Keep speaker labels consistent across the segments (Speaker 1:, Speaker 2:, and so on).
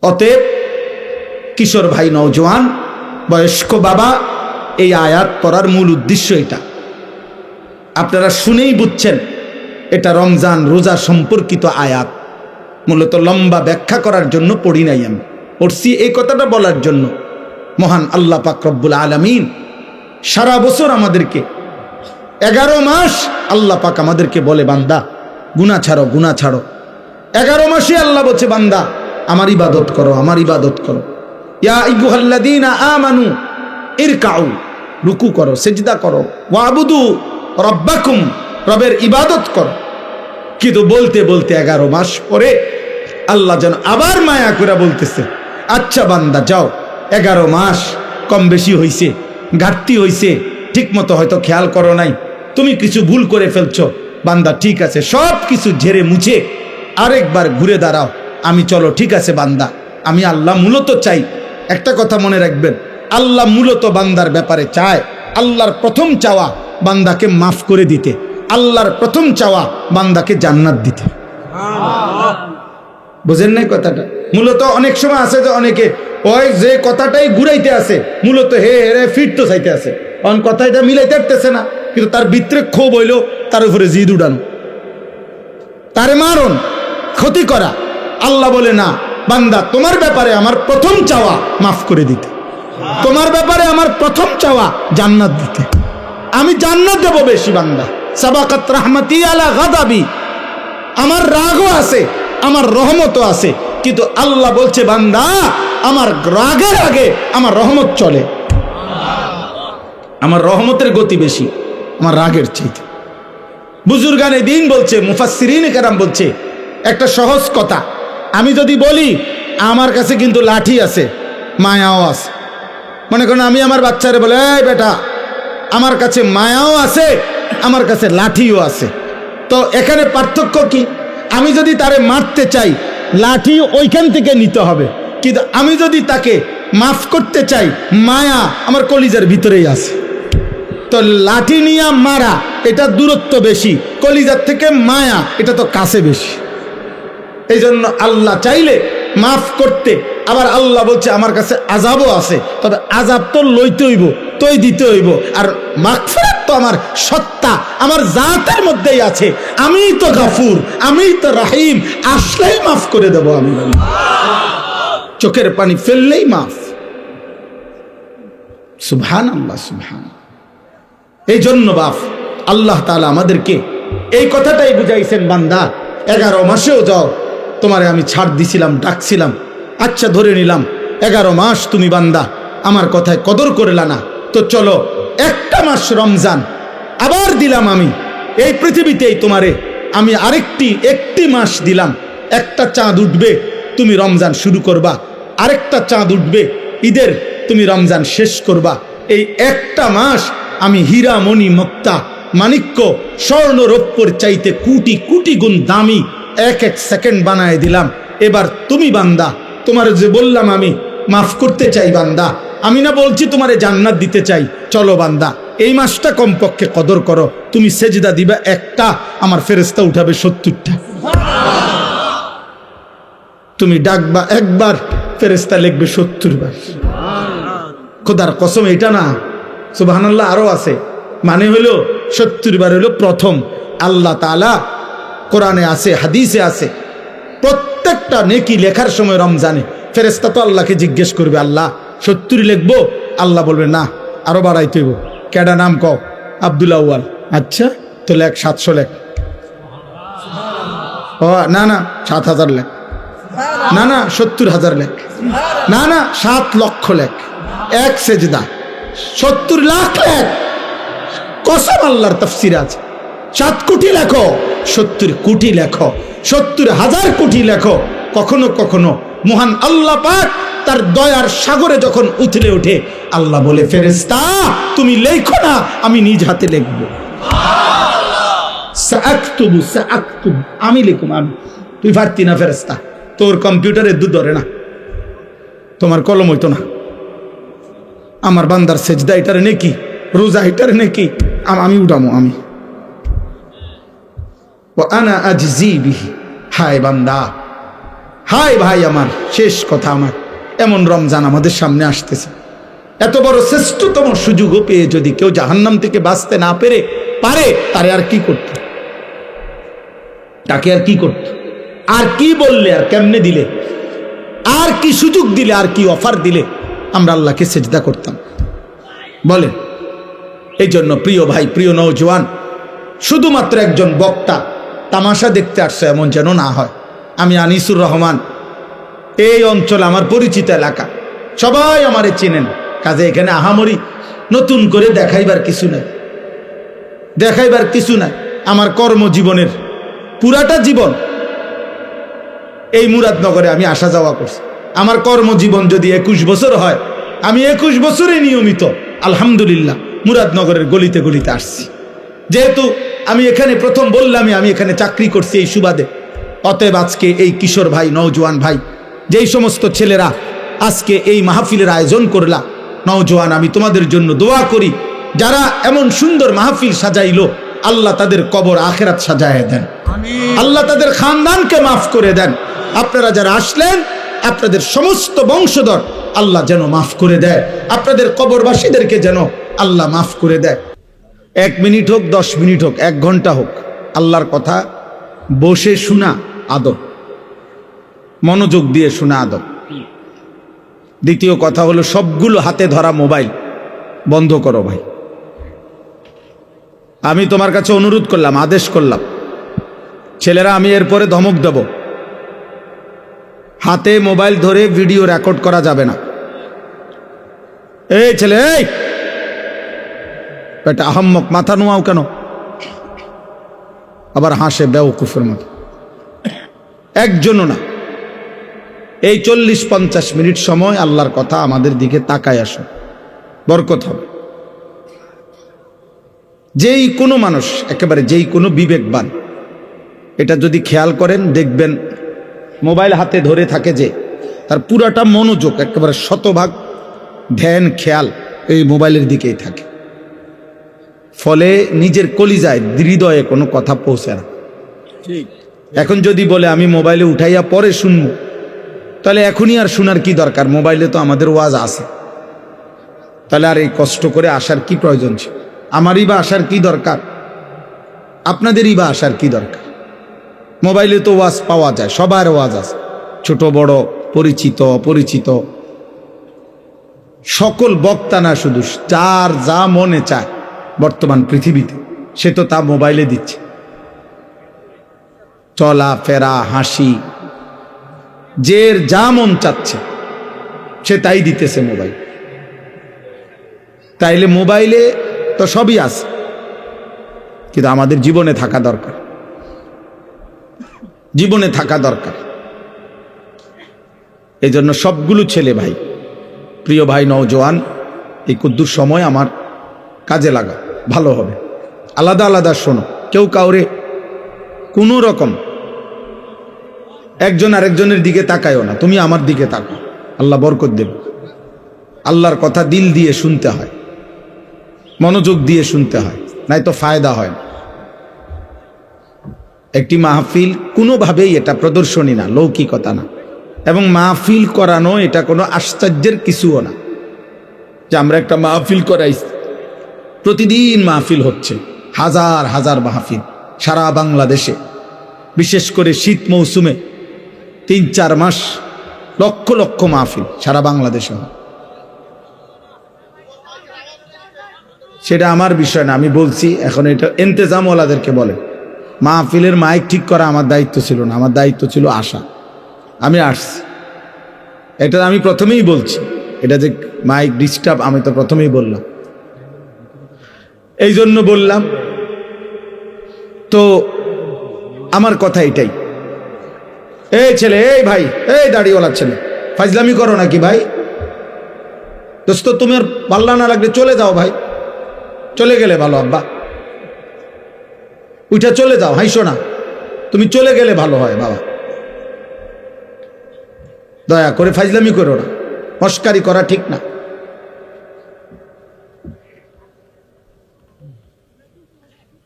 Speaker 1: অতএব কিশোর ভাই, নওজোয়ান, বয়স্ক বাবা, এই আয়াত পড়ার মূল উদ্দেশ্য এটা। আপনারা শুনেই বুঝছেন এটা রমজান রোজা সম্পর্কিত আয়াত। মূলত লম্বা ব্যাখ্যা করার জন্য পড়ি নাই, আমি পড়ছি এই কথাটা বলার জন্য। মহান আল্লাহ পাক রব্বুল আলামিন সারা বছর আমাদেরকে 11 মাস আল্লাহ পাক আমাদেরকে বলে, বান্দা গুনাহ ছাড়ো, গুনাহ ছাড়ো। 11 মাসে আল্লাহ বলছে, বান্দা আমার ইবাদত করো, আমার ইবাদত করো। ইয়া আইয়ুহাল্লাযীনা আমানু ইরকাউ, রুকু করো, সিজদা করো, ওয়াবুদু রাব্বাকুম, রবের ইবাদত করো। কিন্তু বলতে বলতে 11 মাস পরে আল্লাহ যেন আবার মায়া করে বলতেছে, আচ্ছা বান্দা যাও, 11 মাস কম বেশি হইছে, ঘাটতি হইছে, ঠিক মতো হয়তো খেয়াল করো নাই, তুমি কিছু ভুল করে ফেলছো, বান্দা ঠিক আছে, সব কিছু ঝেড়ে মুছে আরেকবার ঘুরে দাঁড়াও, আমি চলো, ঠিক আছে বান্দা, আমি আল্লাহ মূলত চাই। একটা কথা মনে রাখবেন, আল্লাহ মূলত বান্দার ব্যাপারে চায়, আল্লাহর প্রথম চাওয়া বান্দাকে মাফ করে দিতে, আল্লাহর প্রথম চাওয়া বান্দাকে জান্নাত দিতে। বুঝেন নাই কথাটা? মূলত অনেক সময় আছে যে অনেকে ওই যে কথাটাই ঘুরাইতে আছে, মূলত হে রে ফিট তো চাইতে আছে, অন কথাটা মিলাইতে পারতেছে না, কিন্তু তার ভিতরে ক্ষোভ হইল, তার উপরে জিদ উড়ানো, তারে মারণ, ক্ষতি করা। আল্লাহ বলে, না বান্দা, তোমার ব্যাপারে আমার প্রথম চাওয়া মাফ করে দিতে, তোমার ব্যাপারে আমার প্রথম চাওয়া জান্নাত দিতে। আমি জান্নাত দেব বেশি, বান্দা সাবাকাত রাহমাতি আলা গাদাবি, আমার রাগও আছে, আমার রহমতও আছে, কিন্তু আল্লাহ বলছে, বান্দা আমার রাগের আগে আমার রহমত চলে, আমার রহমতের গতি বেশি আমার রাগের চাইতে। বুজুর্গানে দিন বলছে, মুফাসসিরিনে কেরাম বলছে একটা সহজ কথা, আমি যদি বলি আমার কাছে কিন্তু লাঠি আছে, মায়াও আছে, মনে করেন আমি আমার বাচ্চারে বলে, এই বেটা আমার কাছে মায়াও আছে, আমার কাছে লাঠিও আছে, তো এখানে পার্থক্য কি? আমি যদি তারে মারতে চাই, লাঠি ওইখান থেকে নিতে হবে, কিন্তু আমি যদি তাকে মাফ করতে চাই, মায়া আমার কলিজার ভিতরেই আছে। তো লাঠি নিয়ে মারা এটা দূরত্ব বেশি, কলিজার থেকে মায়া এটা তো কাছে বেশি। এই জন্য আল্লাহ চাইলে মাফ করতে, আবার আল্লাহ বলছে আমার কাছে আযাবও আছে, তবে আযাব তো লইতে হইব, তোই দিতে হইব, আর মাগফিরাত তো আমার সত্তা, আমার জাতের মধ্যেই আছে, আমিই তো গাফুর, আমিই তো রহিম, আসলেই মাফ করে দেব আমি, চোখের পানি ফেললেই মাফ। সুবহানাল্লাহ, সুবহান। এই জন্য বাপ আল্লাহ তাআলা আমাদেরকে এই কথাটাই বুঝাইছেন, বান্দা 11 মাসেও যাও, তোমারে আমি ছাড় দিছিলাম, ডাকছিলাম, আচ্ছা ধরে নিলাম 11 মাস তুমি বান্দা আমার কথায় কদর করলা না, তো চলো একটা মাস রমজান আবার দিলাম আমি এই পৃথিবীতেই তোমারে, আমি একটি মাস দিলাম, একটা চাঁদ উঠবে তুমি রমজান শুরু করবা, আরেকটা চাঁদ উঠবে ঈদের তুমি রমজান শেষ করবা। এই একটা মাস আমি হীরা মণি মুক্তা মাণিক্য স্বর্ণ রৌপ্যর চাইতে কোটি কোটি গুণ দামি এক সেকেন্ড বানায় দিলাম। এবার তুমি বান্দা, তোমার যে বললাম আমি মাফ করতে চাই বান্দা, আমি না বলছি তোমারে জান্নাত দিতে চাই, চলো বান্দা এই মাসটা কমপক্ষে কদর করো, তুমি সেজদা দিবা একটা, আমার ফেরেশতা উঠাবে 70টা, তুমি ডাকবা একবার, ফেরেশতা লিখবে 70 বার। খোদার কসম এটা না, সুবহানাল্লাহ, আরো আছে, মানে হলো 70 বার হলো প্রথম। আল্লাহ তাআলা কোরআনে আছে, হাদিসে আছে, প্রত্যেকটা নেকি লেখার সময় রমজানে ফেরেশতা তো আল্লাহকে জিজ্ঞেস করবে, আল্লাহ 70 লিখবো? আল্লাহ বলবে না, আরো বাড়াইতে হইব। কেডা নাম কও? আব্দুল আউয়াল। আচ্ছা তো লেখ 700 লেখ। ও না না 7000 লেখ, না না 70,000 লেখ, না না 7 লক্ষ লেখ, এক সেজদা 70 লাখ লেখ। কসম আল্লাহর তাফসীর আছে, 7 কোটি লেখো, 70 কোটি লেখো, 70,000 কোটি লেখো। কখনো কখনো মহান আল্লাহ পাক তার দয়ার সাগরে যখন উথলে ওঠে, আল্লাহ বলে, ফেরেশতা তুমি লেখো না, আমি নিজ হাতে লিখব। সাআকতুবু সাআকতুবু, আমি লিখুম, আমি। তুই পারতি না ফেরেশতা, তোর কম্পিউটারে দুধ ধরে না, তোমার কলম হইতো না। আমার বান্দার সেজদা এটার নেকি, রোজা এটার নেকি, আমি উঠামো, আমি। ওয়া আনা আজজি বিহি, হায় বান্দা, হায় ভাই আমার, শেষ কথা আমার, এমন রমজান আমাদের সামনে আসতেছে, এত বড় শ্রেষ্ঠতম সুযোগও পেয়ে যদি কেউ জাহান্নাম থেকে বাঁচতে না পারে তারে আর কি করত, তাকে আর কি করত, আর কি বললে, আর কেমনে দিলে, আর কি সুযোগ দিলে, আর কি অফার দিলে আমরা আল্লাহকে সেজদা করতাম বলেন? এই জন্য প্রিয় ভাই, প্রিয় নওজোয়ান, শুধুমাত্র একজন বক্তা তামাশা দেখতে আসছে এমন যেন না হয়। আমি আনিসুর রহমান, এই অঞ্চল আমার পরিচিত এলাকা, সবাই আমারে চেনেন, কাজে এখানে আহামরি নতুন করে দেখাইবার কিছু নাই, দেখাইবার কিছু নাই। আমার কর্মজীবনের পুরাটা জীবন এই মুরাদনগরে আমি আসা যাওয়া করছি। আমার কর্মজীবন যদি 21 বছর হয়, আমি 21 বছরে নিয়মিত আলহামদুলিল্লাহ মুরাদনগরের গলিতে গলিতে আসছি। যেহেতু আমি এখানে প্রথম বললামই আমি এখানে চাকরি করছি এই সুবাদে, অতএব আজকে এই কিশোর ভাই, নওজোয়ান ভাই, যেই সমস্ত ছেলেরা আজকে এই মাহফিলের আয়োজন করলা, নওজোয়ান, আমি তোমাদের জন্য দোয়া করি, যারা এমন সুন্দর মাহফিল সাজাইলো, আল্লাহ তাদের কবর আখেরাত সাজায় দেন, আল্লাহ তাদের খানদানকে মাফ করে দেন। আপনারা যারা আসলেন, আপনাদের সমস্ত বংশধর আল্লাহ যেন মাফ করে দেয়, আপনাদের কবরবাসীদেরকে যেন আল্লাহ মাফ করে দেয়। 1 মিনিট হোক, 10 মিনিট হোক, 1 ঘন্টা হোক, আল্লাহর কথা বসে শোনা আদব, মনোযোগ দিয়ে শোনা আদব। দ্বিতীয় কথা হলো, সবগুলো হাতে ধরা মোবাইল বন্ধ করো ভাই। আমি তোমার কাছে অনুরোধ করলাম, আদেশ করলাম, ছেলেরা, আমি এরপরে ধমক দেব, হাতে মোবাইল ধরে ভিডিও রেকর্ড করা যাবে না। এই ছেলে, এই এটা আহাম্মক, মাথা নোয়াও কেন, আবার হাসে বেওকুফের মতো। একজনও না। এই 40-50 মিনিট সময় আল্লাহর কথা আমাদের দিকে তাকায় আসো, বরকত হবে। যেই কোনো মানুষ, একেবারে যেই কোনো বিবেকবান এটা যদি খেয়াল করেন, দেখবেন মোবাইল হাতে ধরে থাকে যে, তার পুরাটা মনোযোগ, একেবারে 100% ধ্যান খেয়াল এই মোবাইলের দিকেই থাকে। ফলে নিজের কলিজায়, হৃদয়ে কোনো কথা পৌঁছে না। এখন যদি বলে আমি মোবাইলে উঠাইয়া পরে শুনবো, তাহলে এখনই আর শোনার কি দরকার? মোবাইলে তো আমাদের ওয়াজ আছে, তাহলে আর এই কষ্ট করে আসার কি প্রয়োজন ছিল? আমারই বা আসার কি দরকার? আপনাদেরই বা আসার কি দরকার? মোবাইলে তো ওয়াজ পাওয়া যায়, সবার ওয়াজ আছে, ছোট বড়, পরিচিত অপরিচিত, সকল বক্তা না, শুধু যার যা মনে চায় বর্তমান পৃথিবীতে সে তো তা মোবাইলে দিচ্ছে। চলা ফেরা, হাসি, যে যা মন চাচ্ছে সে তাই দিতেছে মোবাইল। তাইলে মোবাইলে তো সবই আছে, কিন্তু আমাদের জীবনে থাকা দরকার, জীবনে থাকা দরকার। এই জন্য সবগুলো ছেলে ভাই, প্রিয় ভাই নওজোয়ান, এই কুদ্দুর সময় আমার কাজে লাগা ভালো হবে। আলাদা আলাদা শোনো, কেউ কাউরে কোনো রকম একজন আরেকজনের দিকে তাকায়ও না, তুমি আমার দিকে তাকাও, আল্লাহ বরকত দেবে। আল্লাহর কথা দিল দিয়ে শুনতে হয়, মনোযোগ দিয়ে শুনতে হয়, নাই তো ফায়দা হয় না। একটি মাহফিল কোনোভাবেই এটা প্রদর্শনী না, লৌকিকতা না, এবং মাহফিল করানো এটা কোনো আশ্চর্যের কিছুও না যে আমরা একটা মাহফিল করাইছি। প্রতিদিন মাহফিল হচ্ছে, হাজার হাজার মাহফিল সারা বাংলাদেশে, বিশেষ করে শীত মৌসুমে 3-4 মাস লক্ষ লক্ষ মাহফিল সারা বাংলাদেশে হয়। সেটা আমার বিষয় না, আমি বলছি এখন এটা ইন্তেজামওয়ালাদেরকে বলে। মাহফিলের মাইক ঠিক করা আমার দায়িত্ব ছিল না, আমার দায়িত্ব ছিল আসা। আমি আসছি, এটা আমি প্রথমেই বলছি, এটা যে মাইক ডিস্টার্ব আমি তো প্রথমেই বললাম, এই জন্য বললাম। তো আমার কথা এটাই। এই ছেলে, এই ভাই, এই দাড়িওয়ালা ছেলে, ফাজলামি করো নাকি ভাই? দোস্ত, তুমি আর পাল্লা না লাগলে চলে যাও ভাই, চলে গেলে ভালো। আব্বা উঠা চলে যাও, হাইসো না, তুমি চলে গেলে ভালো হয় বাবা। দয়া করে ফাজলামি করো না, মস্কারি করা ঠিক না।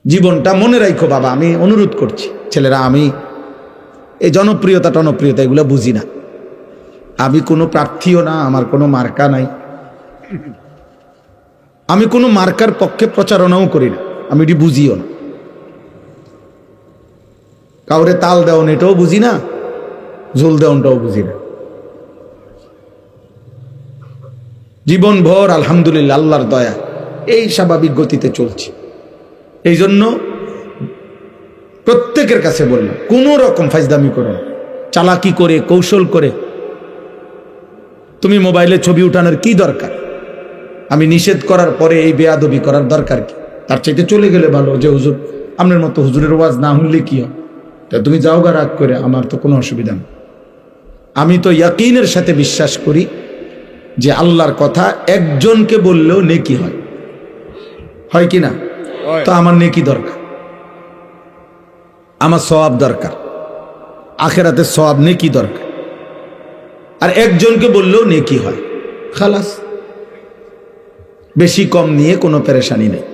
Speaker 1: জীবনটা মনে রাখো বাবা, আমি অনুরোধ করছি ছেলেরা। আমি এই জনপ্রিয়তা টনপ্রিয়তা এগুলো বুঝি না। আমি কোনো প্রার্থীও না, আমার কোনো মার্কা নাই, আমি কোনো মার্কার পক্ষে প্রচারণাও করি না, আমি এটি বুঝিও না। কাউরে তাল দেওয়ান এটাও বুঝি না, ঝোল দেওয়ানটাও বুঝি না। জীবনভর আলহামদুলিল্লাহ আল্লাহর দয়া এই স্বাভাবিক গতিতে চলছে। এই জন্য প্রত্যেকের কাছে বললাম, কোনো রকম ফাইজদামি করো না, চালাকি করে কৌশল করে তুমি মোবাইলে ছবি উঠানোর কি দরকার? আমি নিষেধ করার পরে এই বেয়াদবি করার দরকার কি? তার চাইতে চলে গেলে ভালো, যে হুজুর আপনার মতো হুজুরের ওয়াজ না হলে কি হয়, তা তুমি যাও গা রাগ করে, আমার তো কোনো অসুবিধা নেই। আমি তো ইয়াকিনের সাথে বিশ্বাস করি যে আল্লাহর কথা একজনকে বললেও নেকি হয়, হয় কি না? তো আমার নেকি দরকার, আমার সওয়াব দরকার, আখেরাতে সওয়াব নেকি দরকার। আর একজনকে বললেও নেকি হয়, খালাস। বেশি কম নিয়ে কোনো পেরেশানি নেই।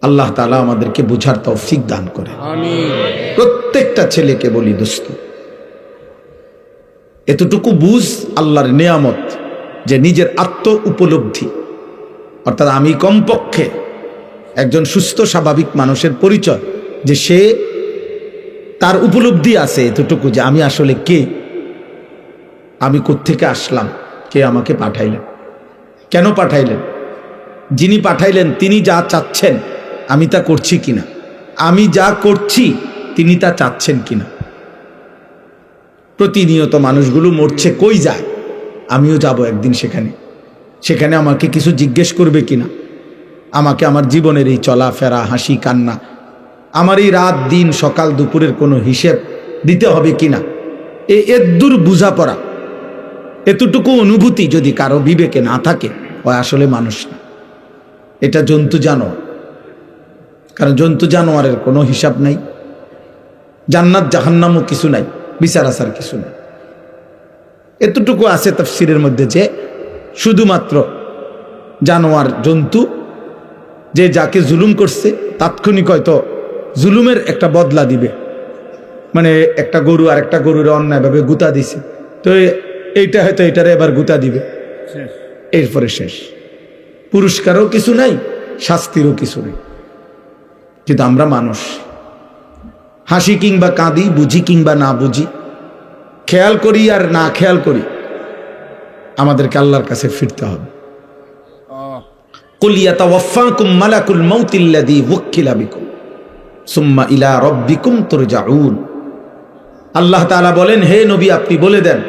Speaker 1: আল্লাহ তাআলা আমাদেরকে বুঝার তৌফিক দান করে। আমিন। প্রত্যেকটা ছেলেকে বলি, দোস্ত এতটুকু বুঝ আল্লাহর নিয়ামত, যে নিজের আত্ম উপলব্ধি, অর্থাৎ আমি কমপক্ষে একজন সুস্থ স্বাভাবিক মানুষের পরিচয়, যে সে তার উপলব্ধি আছে এতটুকু যে আমি আসলে কে, আমি কোত্থেকে আসলাম, কে আমাকে পাঠাইলেন, কেন পাঠাইলেন, যিনি পাঠাইলেন তিনি যা চাচ্ছেন আমি তা করছি কিনা, আমি যা করছি তিনি তা চাচ্ছেন কিনা। প্রতিনিয়ত মানুষগুলো মরছে, কই যায়, আমিও যাব একদিন সেখানে, সেখানে আমাকে কিছু জিজ্ঞেস করবে কিনা, আমাকে আমার জীবনের এই চলাফেরা, হাসি কান্না, আমার এই রাত দিন সকাল দুপুরের কোনো হিসেব দিতে হবে কিনা। এদূর বুঝাপড়া, এতটুকু অনুভূতি যদি কারো বিবেকে না থাকে, ও আসলে মানুষ না, এটা জন্তু জানোয়ার। কারণ জন্তু জানোয়ারের কোনো হিসাব নাই, জান্নাত জাহান্নামও কিছু নাই, বিচার আসার কিছু নাই। এতটুকু আছে তাফসীরের মধ্যে যে শুধুমাত্র জানোয়ার জন্তু, যে যাকে জুলুম করছে তাৎক্ষণিক হয়তো জুলুমের একটা বদলা দিবে, মানে একটা গরু আর একটা গরুর অন্যায়ভাবে গুতা দিছে, তো এইটা হয়তো এটারে এবার গুতা দিবে, এরপরে শেষ। পুরস্কারও কিছু নাই, শাস্তিরও কিছু নেই। কিন্তু আমরা মানুষ, হাসি কিংবা কাঁদি, বুঝি কিংবা না বুঝি, খেয়াল করি আর না খেয়াল করি, আমাদেরকে আল্লাহর কাছে ফিরতে হবে। কুল ইয়াতাওয়াফাকুম মালাকুল মাউতিল্লাযী ওয়াক্কিলা বিকুম সুম্মা ইলা রাব্বিকুম তুরজাউন। আল্লাহ তাআলা বলেন, হে নবী আপনি বলে দেন,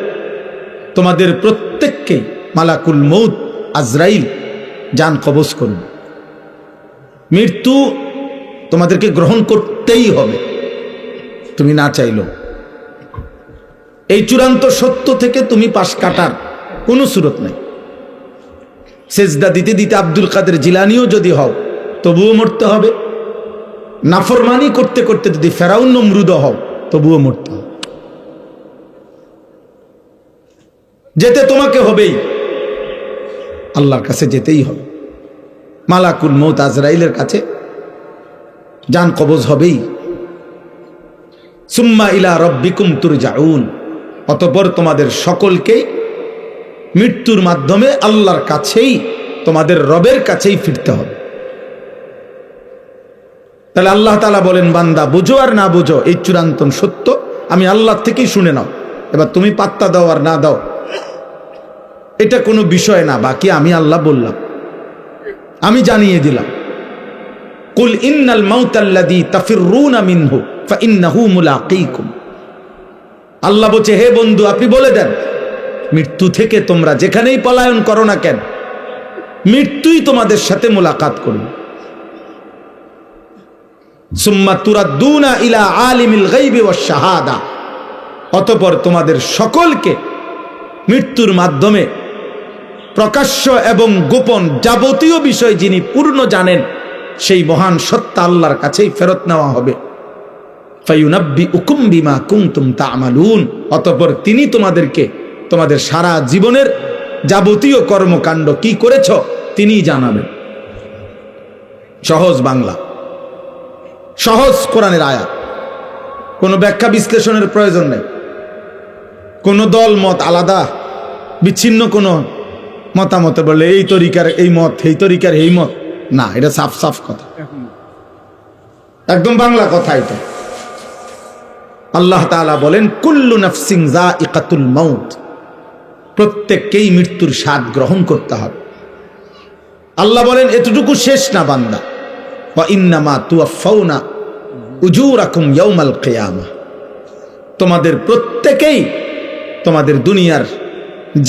Speaker 1: তোমাদের প্রত্যেককে মালাকুল মউত আজরাইল জান কবজ করুন। মৃত্যু তোমাদেরকে গ্রহণ করতেই হবে, তুমি না চাইলো। এই চূড়ান্ত সত্য থেকে তুমি পাশ কাটার কোনো সুরত নাই। সেজদা দিতে দিতে আব্দুল কাদের জিলানিও যদি হও, তবুও মরতে হবে। নাফরমানি করতে করতে যদি ফেরাউন নমরুদ হও, তবুও মরতে হবে। যেতে তোমাকে হবেই, আল্লাহর কাছে যেতেই হবে। মালাকুল মউত আজরাইলের কাছে জান কবজ হবেই। সুম্মা ইলা রাব্বিকুম তুরজাউন, অতঃপর তোমাদের সকলকে মৃত্যুর মাধ্যমে আল্লাহর কাছেই, তোমাদের রবের কাছেই ফিরতে হবে। তাহলে আল্লাহ তাআলা বলেন, বান্দা বুঝো আর না বুঝো এই চূড়ান্ত সত্য আমি আল্লাহ থেকেই শুনে নাও। এবার তুমি পাত্তা দাও আর না দাও এটা কোনো বিষয় না, বাকি আমি আল্লাহ বললাম, আমি জানিয়ে দিলাম। কুল ইন্নাল মাউতাল্লাযী তাফিররুনা মিনহু ফাইন্নাহু মুলাকীকুম। আল্লাহ বলছে, হে বন্ধু আপনি বলে দেন, মৃত্যু থেকে তোমরা যেখানেই পলায়ন করো না কেন, মৃত্যুই তোমাদের সাথে মোলাকাত করবে। সুম্মা তুরাদ্দুনা ইলা আলিমিল গায়বি ওয়াশ শাহাদা, অতঃপর তোমাদের সকলকে মৃত্যুর মাধ্যমে প্রকাশ্য এবং গোপন যাবতীয় বিষয় যিনি পূর্ণ জানেন, সেই মহান সত্তা আল্লাহর কাছেই ফেরত নেওয়া হবে। ফায়ুনাব্বিউকুম বিমা কুনতুম তা'মালুন, অতঃপর তিনি তোমাদেরকে তোমাদের সারা জীবনের যাবতীয় কর্মকাণ্ড কি করেছ তিনিই জানাবেন। সহজ বাংলা, সহজ কোরআনের আয়াত। কোনো ব্যাখ্যা বিশ্লেষণের প্রয়োজন নেই, কোনো দল মত আলাদা বিচ্ছিন্ন কোনো মতামত বলে এই তরিকার এই মত, এই তরিকার এই মত, না, এটা সাফ সাফ কথা, একদম বাংলা কথা। এটা আল্লাহ তাআলা বলেন কুল্লু নাফসিন যায়িকাতুল মাউত, প্রত্যেককেই মৃত্যুর স্বাদ গ্রহণ করতে হবে। আল্লাহ বলেন এতটুকু শেষ না বান্দা, ওয়া ইন্নামা তুওয়াফাউনা উজুরাকুম ইয়াউমাল কিয়ামাহ, তোমাদের প্রত্যেকেই তোমাদের দুনিয়ার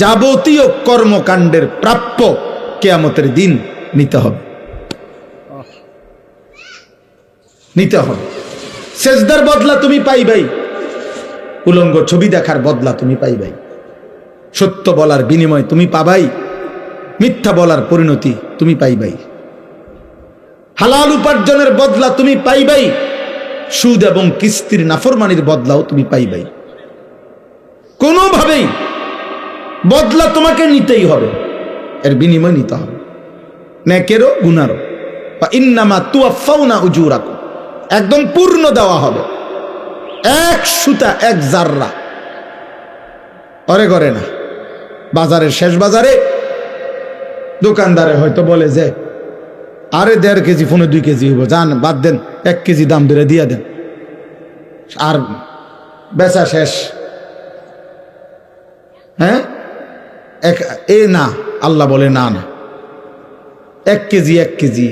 Speaker 1: যাবতীয় কর্মকাণ্ডের প্রাপ্য কিয়ামতের দিন নিতে হবে, নিতে হবে। সেজদার বদলা তুমি পাইবাই, উলঙ্গ ছবি দেখার বদলা তুমি পাইবাই, সত্য বলার বিনিময় তুমি পাবাই, মিথ্যা বলার পরিণতি তুমি পাইবাই, হালাল উপার্জনের বদলা তুমি পাইবাই, সুদ এবং কিস্তির নাফরমানির বদলাও তুমি পাইবাই। কোনোভাবেই বদলা তোমাকে নিতেই হবে, এর বিনিময় নিতে হবে, নেকেরও গুনারও। বা ইন্নামা তুওয়াফাউনা উজুরাকুম, একদম পূর্ণ দেওয়া হবে, এক সুতা এক জাররা অরে করে না। বাজারের শেষ বাজারে দোকানদারে হয়তো বলে যে আরে 1.5 কেজি 2 কেজি হইব, যান বাদ দেন, 1 কেজি দাম ধরে দিয়ে দেন, আর বেচা শেষ। হ্যাঁ, না, আল্লাহ বলে না না, 1 কেজি 1 কেজি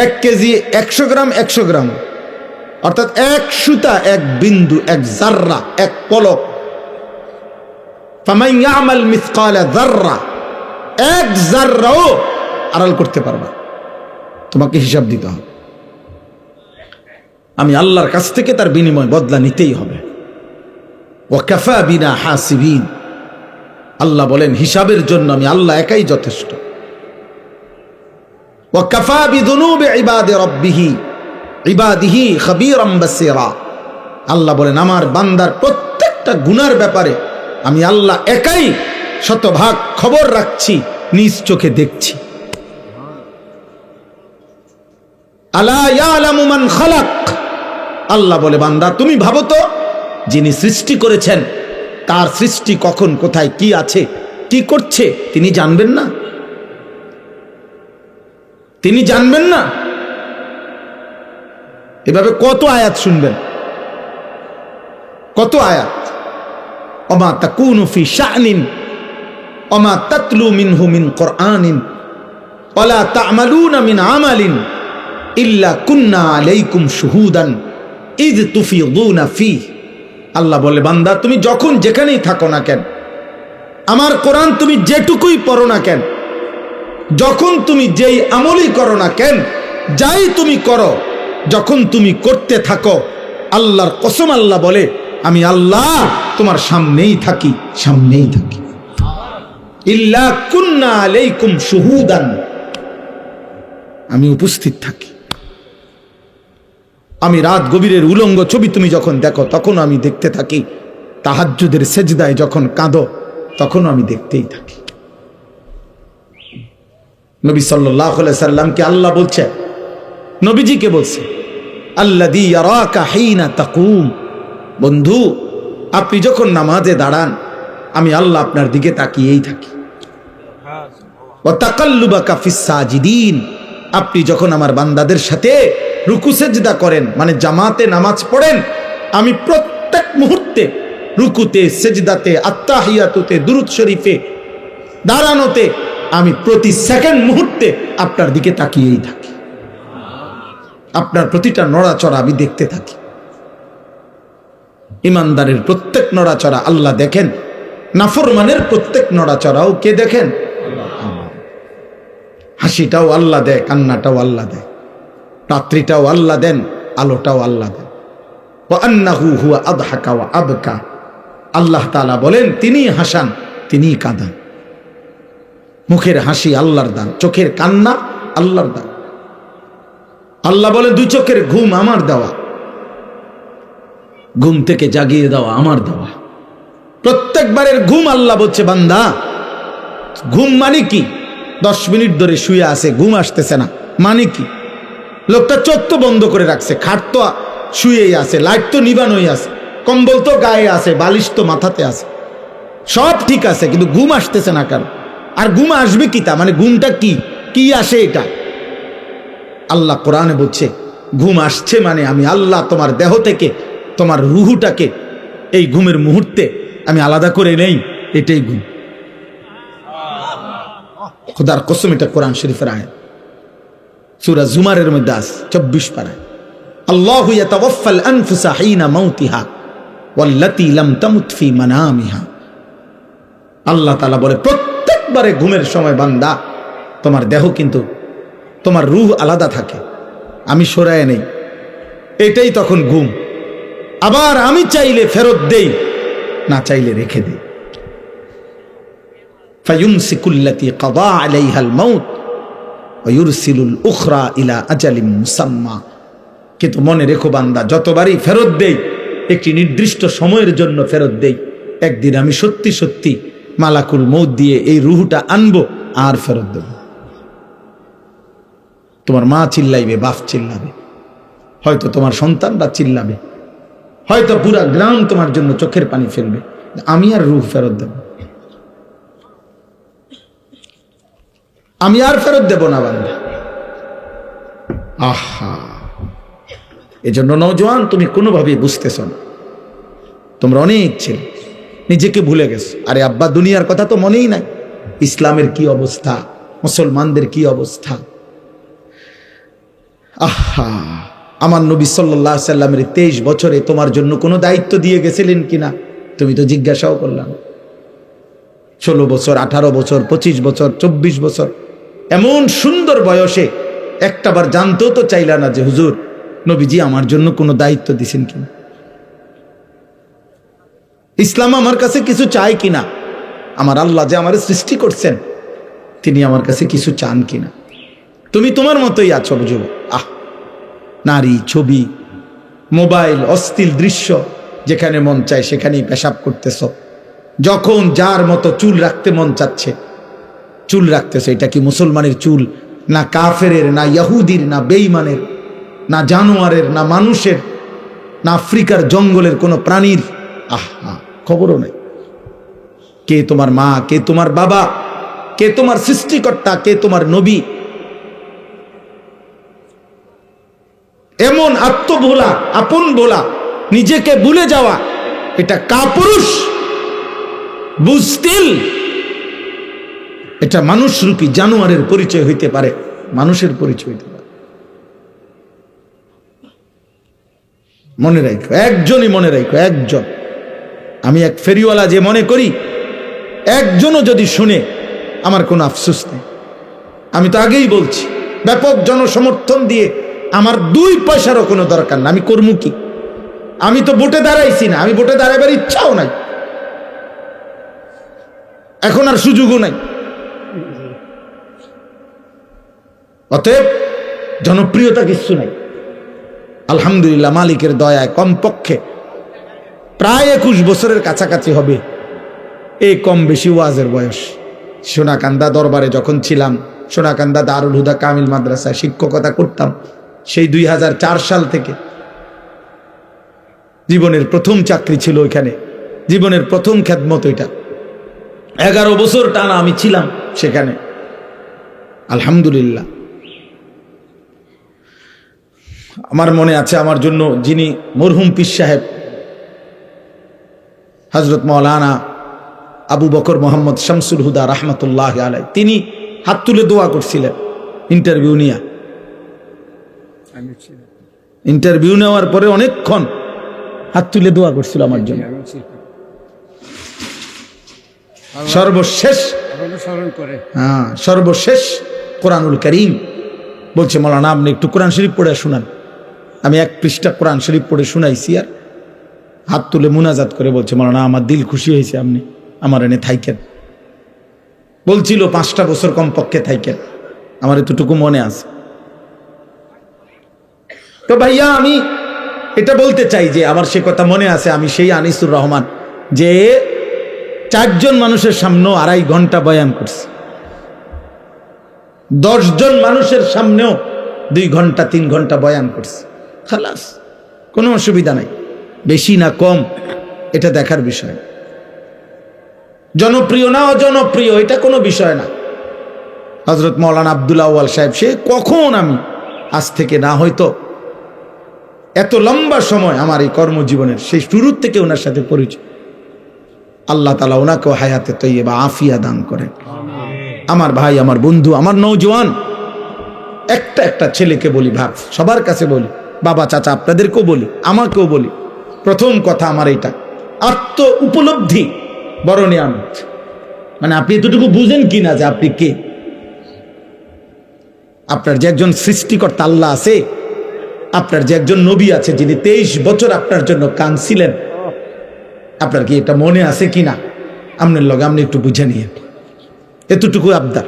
Speaker 1: 1 কেজি 100 গ্রাম 100 গ্রাম, অর্থাৎ এক সুতা এক বিন্দু এক জাররা এক পলক। ফামান ইয়ামাল মিসকালা যাররা, এক জাররাও আড়াল করতে পারবা, তোমাকে হিসাব দিতে হবে। আমি আল্লাহর কাছ থেকে তার বিনিময় বদলা নিতেই হবে। ওয়া কাফা বিনা হাসিবিন, আল্লাহ বলেন হিসাবের জন্য আমি আল্লাহ একাই যথেষ্ট। ওয়া কাফা বিযুনুবি ইবাদিহি খাবীরাম বাসীরা, আল্লাহ বলেন আমার বান্দার প্রত্যেকটা গুনার ব্যাপারে আমি আল্লাহ একাই শতভাগ খবর রাখছি, নিজ চোখে দেখছি। আলা ইয়ালামু মান খালাক, আল্লাহ বলে বান্দা তুমি ভাবো তো, যিনি সৃষ্টি করেছেন তার সৃষ্টি কখন কোথায় কি আছে কি করছে তিনি জানবেন না? তিনি জানবেন না? এভাবে কত আয়াত শুনবেন, কত আয়াত। ওমা তাকুনু ফি শানিন ওমা তাতলু মিনহু মিন কুরআনিন ওয়ালা তা'মালুনা মিন আমালিন ইল্লা কুন্না আলাইকুম শুহুদান ইয তুফিদুনা ফি। আল্লাহ বলে বান্দা তুমি যখন যেখানেই থাকো না কেন, আমার কোরআন তুমি যেটুকুই পড়ো না কেন, যখন তুমি যেই আমলই করো না কেন, যাই তুমি করো, যখন তুমি করতে থাকো, আল্লাহর কসম আল্লাহ বলে আমি আল্লাহ তোমার সামনেই থাকি, সামনেই থাকি। ইল্লা কুন্না আলাইকুম শুহুদান, আমি উপস্থিত থাকি। আমি রাত গভীরের উলঙ্গ ছবি তুমি যখন দেখো তখন আমি দেখতে থাকি, তাহাজ্জুদের সেজদায় যখন কাঁদো তখন আমি দেখতেই থাকি। নবী সাল্লাল্লাহু আলাইহি সাল্লামকে আল্লাহ বলছে, নবীজিকে বলছে আল্লাযী ইয়ারাকা হিনা তাকুম, বন্ধু আপনি যখন নামাজে দাঁড়ান আমি আল্লাহ আপনার দিকে তাকিয়েই থাকি। ওয়া তাকাল্লুবাকা ফিস সাজিদিন, আপনি যখন আমার বান্দাদের সাথে রুকু সেজদা করেন, মানে জামাতে নামাজ পড়েন, আমি প্রত্যেক মুহূর্তে রুকুতে সেজদাতে আত্তাহিয়াতুতে দুরূদ শরীফে দাঁড়ানোতে আমি প্রতি সেকেন্ড মুহূর্তে আপনার দিকে তাকিয়েই থাকি, আপনার প্রতিটা নড়াচড়া আমি দেখতে থাকি। ইমানদারের প্রত্যেক নড়াচড়া আল্লাহ দেখেন, নাফরমানের প্রত্যেক নড়াচড়াও কে দেখেন? হাসিটাও আল্লাহ দেয়, কান্নাটাও আল্লাহ দেয়, রাত্রিটাও আল্লাহ দেন, আলোটাও আল্লাহ দেন। ওয়া আন্নাহু হুয়া আদহাকা ওয়া আবকা, আল্লাহ তাআলা বলেন তিনি হাসান, তিনি কাঁদান। মুখের হাসি আল্লাহর দান, চোখের কান্না আল্লাহর দান। আল্লাহ বলেন 2 চোখের ঘুম আমার দেওয়া, ঘুম থেকে জাগিয়ে দেওয়া আমার দেওয়া। প্রত্যেকবারের ঘুম আল্লাহ বলছে বান্দা ঘুম মানে কি? 10 মিনিট ধরে শুয়ে আছে, ঘুম আসতেছে না, মানে কি? লোকটা চোখ তো বন্ধ করে রাখছে, খাট তো শুয়েই আছে, লাইট তো নিবানোই আছে, কম্বল তো গায়ে আছে, বালিশ তো মাথাতে আছে, সব ঠিক আছে, কিন্তু ঘুম আসতেছে না কেন? আর ঘুম আসবে কি তা মানে ঘুমটা কি কি আসে এটা? আল্লাহ কোরআনে বলছে ঘুম আসছে মানে আমি আল্লাহ তোমার দেহ থেকে তোমার রুহুটাকে এই ঘুমের মুহূর্তে আমি আলাদা করে নেই, এটাই ঘুম। খোদার কসম, এটা কোরআন শরীফের আয়াত, সূরা জুমারের মধ্যে আছে 24 পারায়। আল্লাহু ইয়াতাওয়াফাল আনফুসা হিনা মাউতিহা ওয়াল্লাতী লাম তামুত ফি মানামিহা। আল্লাহ তাআলা বলে প্রত্যেকবারে ঘুমের সময় বান্দা তোমার দেহ কিন্তু তোমার রূহ আলাদা থাকে, আমি সরায় নেই, এটাই তখন ঘুম। আবার আমি চাইলে ফেরত দেই, না চাইলে রেখে দেই। ফায়ুমসিকুল্লাতী কাদা আলাইহাল মাউত ওয়া ইউরসিলুল উখরা ইলা আজালিম মুসাম্মা। কিন্তু মনে রেখো বান্দা, যতবারই ফেরত দেই একটি নির্দিষ্ট সময়ের জন্য ফেরত দেই, একদিন আমি সত্যি সত্যি মালাকুল মউত দিয়ে এই রূহটা আনবো আর ফেরত দেব। তোমার মা চিল্লাইবে, বাপ চিল্লাবে, হয়তো তোমার সন্তানরা চিল্লাবে, হয়তো পুরা গ্রাম তোমার জন্য চোখের পানি ফেলবে, আমি আর রূহ ফেরত দেব, আমি আর ফেরত দেব না বান্দা। আহা, এজন্য নওজোয়ান তুমি কোনোভাবেই বুঝতেছ না, তোমরা অনেক ছেলে নিজেকে ভুলে গেছো। আরে আব্বা দুনিয়ার কথা তো মনেই নাই, ইসলামের কি অবস্থা, মুসলমানদের কি অবস্থা। আহা, আমার নবী সাল্লাল্লাহু আলাইহি সাল্লামের 23 বছরে তোমার জন্য কোনো দায়িত্ব দিয়ে গেছিলেন কিনা তুমি তো জিজ্ঞাসাও করলাম। 16 বছর, 18 বছর, 25 বছর, 24 বছর, এমন সুন্দর বয়সে একটাবার জানতেও তো চাইলা না যে হুজুর নবীজি আমার জন্য কোনো দায়িত্ব দিছেন কিনা, ইসলাম আমার কাছে কিছু চায় কিনা, আমার আল্লাহ যে আমার সৃষ্টি করছেন তিনি আমার কাছে কিছু চান কিনা। তুমি তোমার মতোই আছো বুঝো। নারী, ছবি, মোবাইল, অশ্লীল দৃশ্য, যেখানে মন চায় সেখানেই পেশাব করতেছ, যখন যার মতো চুল রাখতে মন চাচ্ছে চুল রাখতেছ। এটা কি মুসলমানের চুল, না কাফেরের, না ইহুদির, না বেঈমানের, না জানোয়ারের, না মানুষের, না আফ্রিকার জঙ্গলের কোনো প্রাণীর? আহা, খবরও নাই। কে তোমার মা, কে তোমার বাবা, কে তোমার সৃষ্টিকর্তা, কে তোমার নবী? এমন আত্মভোলা, আপন ভোলা, নিজেকে ভুলে যাওয়া, এটা কাপুরুষ বুঝতিল। এটা মানুষরূপী জানোয়ারের পরিচয় হইতে পারে, মানুষের পরিচয় হইতে পারে। মনে রাখো, একজনই মনে রাখো, একজন। আমি এক ফেরিওয়ালা যে মনে করি একজনও যদি শুনে আমার কোনো আফসোস নেই। আমি তো আগেই বলছি, ব্যাপক জনসমর্থন দিয়ে আমার 2 পয়সারও কোনো দরকার না, আমি করবো কি? আমি তো ভোটে দাঁড়াইছি না, আমি ভোটে দাঁড়াবার ইচ্ছাও নাই, এখন আর সুযোগও নাই। অতএব জনপ্রিয়তা কিছু নাই। আলহামদুলিল্লাহ, মালিকের দয়ায় কমপক্ষে প্রায় 21 বছরের কাছাকাছি হবে এই কম বেশি ওয়াজের বয়স। সোনাকান্দা দরবারে যখন ছিলাম, সোনাকান্দা দারুল হুদা কামিল মাদ্রাসায় শিক্ষকতা করতাম, সেই 2004 সাল থেকে জীবনের প্রথম চাকরি ছিল ওইখানে, জীবনের প্রথম খেদমত ওইটা। 11 বছর টানা আমি ছিলাম সেখানে, আলহামদুলিল্লাহ। আমার মনে আছে, আমার জন্য যিনি মরহুম পীর সাহেব হযরত মাওলানা আবু বকর মোহাম্মদ শামসুল হুদা রাহমাতুল্লাহ আলাইহি, তিনি হাত তুলে দোয়া করছিলেন ইন্টারভিউ নিয়ে। ইন্টারভিউ নেওয়ার পরে অনেকক্ষণ হাত তুলে দোয়া করছিল আমার জন্য। সর্বশেষ কোরআনুল কারীম বলছে, মাওলানা আপনি একটু কোরআন শরীফ পড়ে শোনান। আমি 1 পৃষ্ঠা কোরআন শরীফ পড়ে শুনাইছি, আর হাত তুলে মুনাজাত করে বলছে, মাওলানা আমার দিল খুশি হয়েছে, আপনি আমার এনে থাইকেন। বলছিল 5টা বছর কমপক্ষে থাইকেন, আমার এতটুকু মনে আছে। তো ভাইয়া আমি এটা বলতে চাই যে আমার সে কথা মনে আছে, আমি সেই আনিসুর রহমান যে 4 জন মানুষের সামনেও 2.5 ঘন্টা বয়ান করছি, 10 জন মানুষের সামনেও 2 ঘন্টা 3 ঘন্টা বয়ান করছি। খালাস, কোনো অসুবিধা নাই, বেশি না কম এটা দেখার বিষয়। জনপ্রিয় না অজনপ্রিয় এটা কোনো বিষয় না। হযরত মাওলানা আব্দুল আউয়াল সাহেব, সে কখন, আমি আজ থেকে না হয়তো এত লম্বা সময় আমার এই কর্মজীবনের সেই শুরুর থেকে ওনার সাথে পরিচয়। আল্লাহ তাআলা ওনাকেও হায়াতে তৈয়বা আফিয়া দান করেন। আমার ভাই, আমার বন্ধু, আমার নওজোয়ান, একটা একটা ছেলেকে বলি, ভাব সবার কাছে বলি, বাবা চাচা আপনাদেরকেও বলি, আমাকেও বলি, প্রথম কথা আমার এটা, আত্ম উপলব্ধি বড় নিয়ামত। মানে আপনি এতটুকু বুঝেন কিনা যে আপনি কে, আপনার যে একজন সৃষ্টিকর্তা আল্লাহ আছে, আপনার যে একজন নবী আছে যিনি 23 বছর আপনার জন্য কাঁদছিলেন, আপনার কি এটা মনে আছে কিনা? আপনার লগে আপনি একটু বুঝে নিয়ে, এতটুকু আবদার।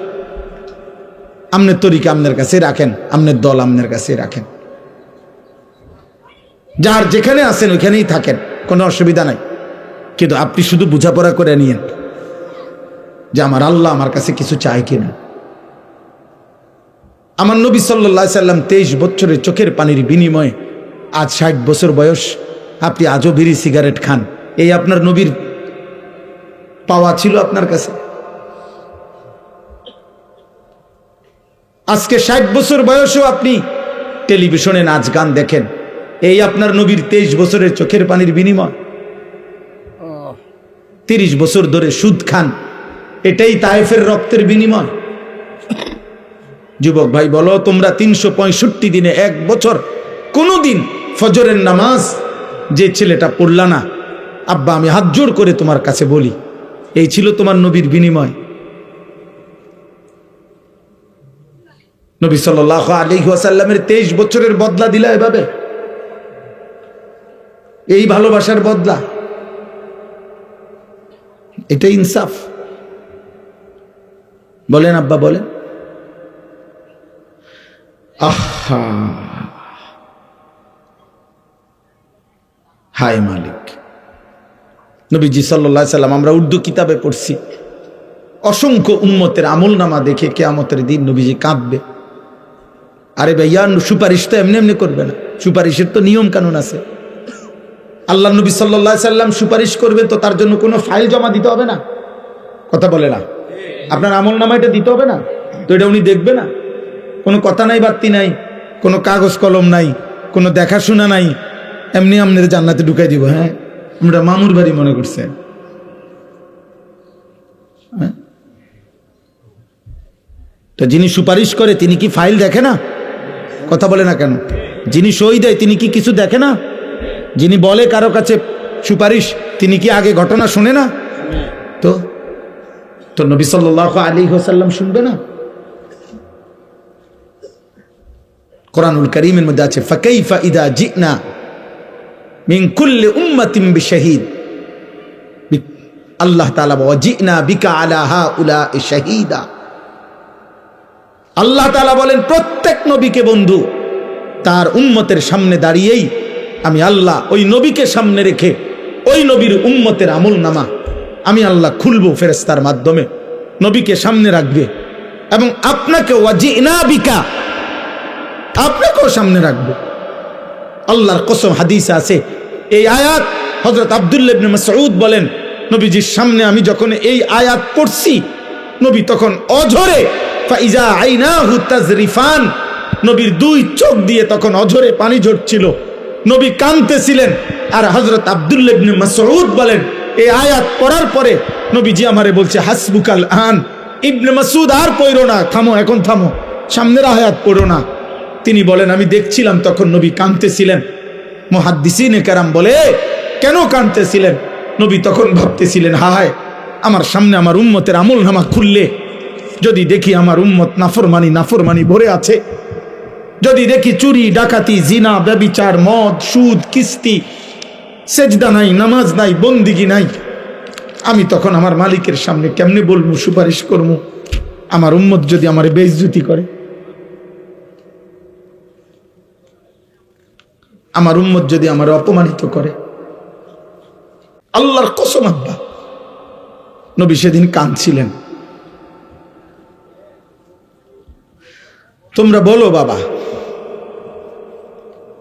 Speaker 1: আপনার তরিকা আপনার কাছে রাখেন, আপনার দল আপনার কাছে রাখেন, যার যেখানে আছেন ওইখানেই থাকেন, কোনো অসুবিধা নাই। কিন্তু আপনি শুধু বোঝাপড়া করে নিয়েন যে আমার আল্লাহ আমার কাছে কিছু চায় কিনা। আমার নবী সাল্লাল্লাহু আলাইহি সাল্লাম 23 বছরের চোখের পানির বিনিময়ে আজ 60 বছর বয়স, আপনি আজও বিড়ি সিগারেট খান, এই আপনার নবীর পাওয়া ছিল আপনার কাছে? আজকে 60 বছর বয়সেও আপনি টেলিভিশনে নাচ গান দেখেন, এই আপনার নবীর 23 বছরের চোখের পানির বিনিময়। 30 বছর ধরে সুদ খান, এটাই তায়েফের রক্তের বিনিময়। যুবক ভাই বলো, তোমরা 365 দিনে এক বছর কোনোদিন ফজরের নামাজ যে ছেলেটা পড়লা না, আব্বা আমি হাত জোড় করে তোমার কাছে বলি, এই ছিল তোমার নবীর বিনিময়? নবী সাল্লাল্লাহু আলাইহি ওয়াসাল্লামের 23 বছরের বদলা দিলা এভাবে, এই ভালোবাসার বদলা, এটা ইনসাফ? বলেন আব্বা, বলেন। আহা, হায় মালিক। নবীজি সাল্লাল্লাহু আলাইহি সাল্লাম, আমরা উর্দু কিতাবে পড়ছি, অসংখ্য উম্মতের আমলনামা দেখে কিয়ামতের দিন নবীজি কাঁদবে। আরে ভাইয়া, সুপারিশ তো এমনি এমনি করবে না, সুপারিশের তো নিয়ম কানুন আছে। আল্লাহ নবী সাল্লাল্লাহু আলাইহি সাল্লাম সুপারিশ করবে তো তার জন্য কোনো ফাইল জমা দিতে হবে না, কথা বলে না? আপনার আমলনামা এটা দিতে হবে না তো, এটা উনি দেখবে না? কোনো কথা নাই, বার্তি নাই, কোনো কাগজ কলম নাই, কোনো দেখাশোনা নাই, এমনি আপনার জান্নাতে ঢুকাই দিব। হ্যাঁ, আমরা মামুর বাড়ি মনে করছে। তো যিনি সুপারিশ করে তিনি কি ফাইল দেখে না? কথা বলে না কেন? যিনি সই দেয় তিনি কি কিছু দেখে না? যিনি বলে কারো কাছে সুপারিশ, তিনি কি আগে ঘটনা শুনে না? তো নবী সাল্লাল্লাহু আলাইহি ওয়াসাল্লাম শুনবে না? কোরআনুল কারীমের মধ্যে আছে, ফাকাইফা ইদা জিনা মিন কুল্লি উম্মাতিন বিশাহিদ, আল্লাহ তাআলা ওয়াজিনা বিকা আলা হাউলাই শাহীদা। আল্লাহ তাআলা বলেন, প্রত্যেক নবীকে বন্ধু তার উম্মতের সামনে দাঁড়িয়েই আমি আল্লাহ ওই নবীকে সামনে রেখে ওই নবীর উম্মতের আমলনামা আমি আল্লাহ খুলবো ফেরেশতার মাধ্যমে, নবীকে সামনে রাখবে এবং আপনাকে ওয়াজিনা বিকা, আপনাকেও সামনে রাখবো। আল্লাহর কসম, হাদিসে আছে এই আয়াত। হযরত আব্দুল্লাহ ইবনে মাসউদ বলেন, নবীজির সামনে আমি যখন এই আয়াত পড়ছি, নবী তখন অঝরে ফাইজা আইনাহু তাজরিফান, নবীর দুই চোখ দিয়ে তখন অঝরে পানি ঝরছিল, নবী কাঁদতেছিলেন। আর হযরত আব্দুল্লাহ ইবনে মাসউদ বলেন, এই আয়াত পড়ার পরে নবীজি আমারে বলছে, হাসবুকাল আন। ইবনে মাসউদ, আর পড়ো না, থামো, এখন থামো, সামনের আয়াত পড়ো না। তিনি বলেন, আমি দেখছিলাম তখন নবী কাঁদতেছিলেন। মুহাদ্দিসিনে কেরাম বলে, কেন কাঁদতেছিলেন? নবী তখন ভাবতেছিলেন, হায়, আমার সামনে আমার উম্মতের আমলনামা খুললে যদি দেখি আমার উম্মত নাফরমানি ভরে আছে, যদি দেখি চুরি, ডাকাতি, জিনা, ব্যভিচার, মদ, সুদ, কিস্তি, সেজদা নাই, নামাজ নাই, বন্দিগি নাই, আমি তখন আমার মালিকের সামনে কেমনে বলবো, সুপারিশ করবো? আমার উম্মত যদি আমার বেইজ্জতি করে, আমার উম্মত যদি আমার অপমানিত করে, আল্লাহর কসম আব্বা, নবী সেদিন কাঁদছিলেন। তোমরা বলো বাবা,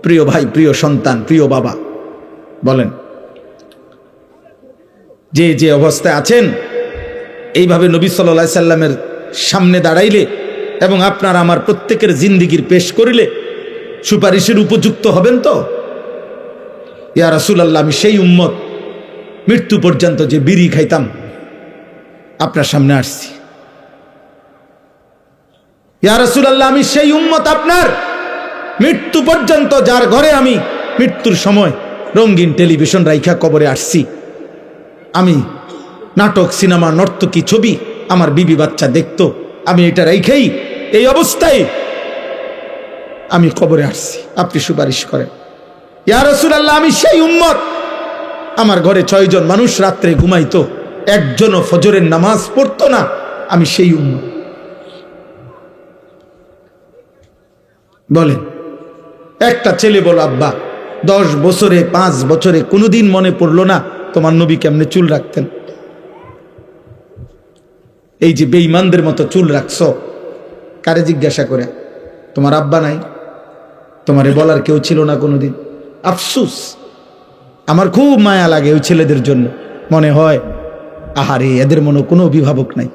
Speaker 1: প্রিয় ভাই, প্রিয় সন্তান, প্রিয় বাবা, বলেন যে যে অবস্থায় আছেন, এইভাবে নবী সাল্লাল্লাহু আলাইহি সাল্লামের সামনে দাঁড়াইলে এবং আপনার আমার প্রত্যেকের জিন্দিগির পেশ করিলে সুপারিশের উপযুক্ত হবেন তো? ইয়া রাসূলুল্লাহ, আমি সেই উম্মত মৃত্যু পর্যন্ত যে বিড়ি খাইতাম আপনার সামনে আসছি। ইয়া রাসূলুল্লাহ, আমি সেই উম্মত আপনার মৃত্যু পর্যন্ত যার ঘরে আমি মৃত্যুর সময় রঙিন টেলিভিশন রাইখা কবরে আসছি। আমি নাটক, সিনেমা, নর্তকী, ছবি আমার বিবি বাচ্চা দেখতো, আমি এটা রাইখাই এই অবস্থায় আমি কবরে আসছি। আপনি সুপারিশ করেন। ইয়া রাসূলুল্লাহ, আমি সেই উম্মত, আমার ঘরে 6 জন মানুষ রাত্রে ঘুমাইতো, একজনও ফজরের নামাজ পড়তো না, আমি সেই উম্মত। বলেন, একটা ছেলে বলো, আব্বা 10 বছরে 5 বছরে কোনোদিন মনে পড়লো না তোমার নবী কেমনে চুল রাখতেন? এই যে বেঈমানদের মতো চুল রাখছো, কারে জিজ্ঞাসা করে? তোমার আব্বা নাই? তোমারে বলার কেউ ছিল না কোনোদিন? আফসুস, আমার খুব মায়া লাগে ওই ছেলেদের জন্য। মনে হয় আহারে, এদের মনে কোনো অভিভাবক নাই,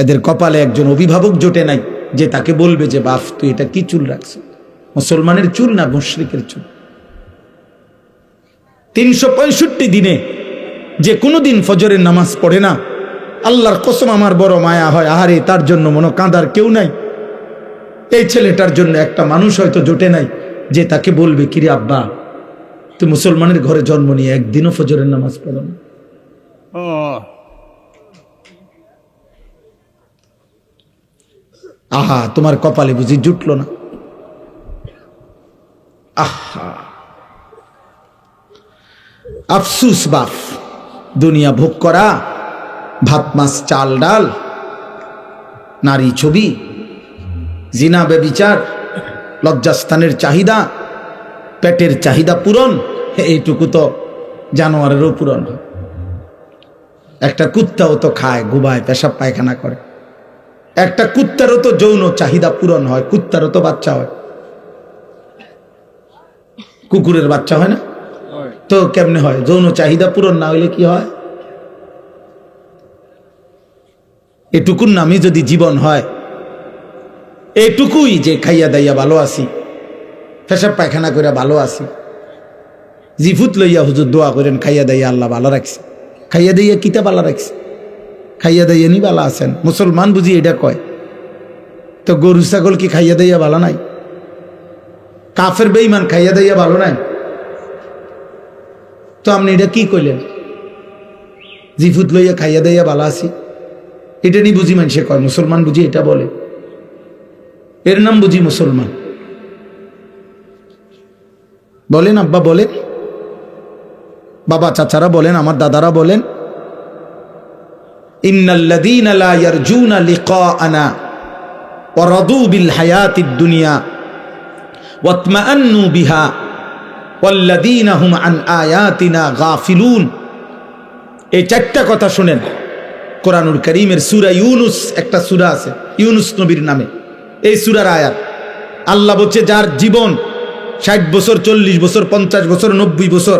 Speaker 1: এদের কপালে একজন অভিভাবক জোটে নাই যে তাকে বলবে যে বাপ তুই এটা কি চুল রাখছো। মুসলমানের চুল না মুশরিকের চুল। 365 দিনে যে কোনোদিন ফজরের নামাজ পড়ে না, আল্লাহর কসম আমার বড় মায়া হয়। আহারে, তার জন্য মনে কাঁদার কেউ নাই। এই ছেলেটার জন্য একটা মানুষ হয়তো জোটে নাই যে তাকে বলবে কিরে আব্বা তুই মুসলমানের ঘরে জন্ম নিয়ে একদিনও ফজরের নামাজ পড়ো না। আহা, তোমার কপালে বুঝি জুটলো না? আহা, আফসুস বাপ। দুনিয়া ভোগ করা, ভাত মাছ চাল ডাল, নারী ছবি, জিনা ব্যভিচার, লজ্জাস্থানের চাহিদা, পেটের চাহিদা পূরণ, এইটুকু তো জানোয়ারেরও পূরণ হয়। একটা কুত্তাও তো খায়, ঘুমায়, পেশাব পায়খানা করে। একটা কুত্তারও তো যৌন চাহিদা পূরণ হয়, কুত্তারও তো বাচ্চা হয়। কুকুরের বাচ্চা হয় না? তো কেমনে হয়? যৌন চাহিদা পূরণ না হইলে কি হয়? এটুকুর নামই যদি জীবন হয়, এটুকুই যে খাইয়া দাইয়া ভালো আছি, পেশাব পায়খানা করে ভালো আছি, জিফুত লইয়া হুজুর দোয়া করেন খাইয়া দাইয়া আল্লাহ ভালো রাখছে। খাইয়া দাইয়া কিতা ভালো রাখছে? খাইয়া দাইয়া নি ভালো আছেন। মুসলমান বুঝি এটা কয়? তো গরু ছাগল কি খাইয়া দাইয়া ভালো নাই? কাফের বেঈমান খাইয়া দাইয়া ভালো নাই? তো আপনি এটা কি কইলেন? জিফুত লইয়া খাইয়া দাইয়া ভালো আছি, এটা নি বুঝি মানুষে কয়? মুসলমান বুঝি এটা বলে? এর নাম বুঝি মুসলমান? বলেন আব্বা, বলেন বাবা, চাচারা বলেন, আমার দাদারা বলেন, ইন্নাল্লাযীনা লা ইয়ারজুনা লিকাআনা ওয়া রাদু বিল হায়াতিদ দুনিয়া ওয়াতমাআন্নু বিহা ওয়াল্লাযীনা হুম আন আয়াতিনা গাফিলুন। এই 4টা কথা শুনেন। কোরআনুল কারীমের সূরা ইউনুস, একটা সূরা আছে ইউনুস নবীর নামে, এই সূরার আয়াত। আল্লাহ বলছে যার জীবন 60 বছর, 40 বছর, 50 বছর, 90 বছর,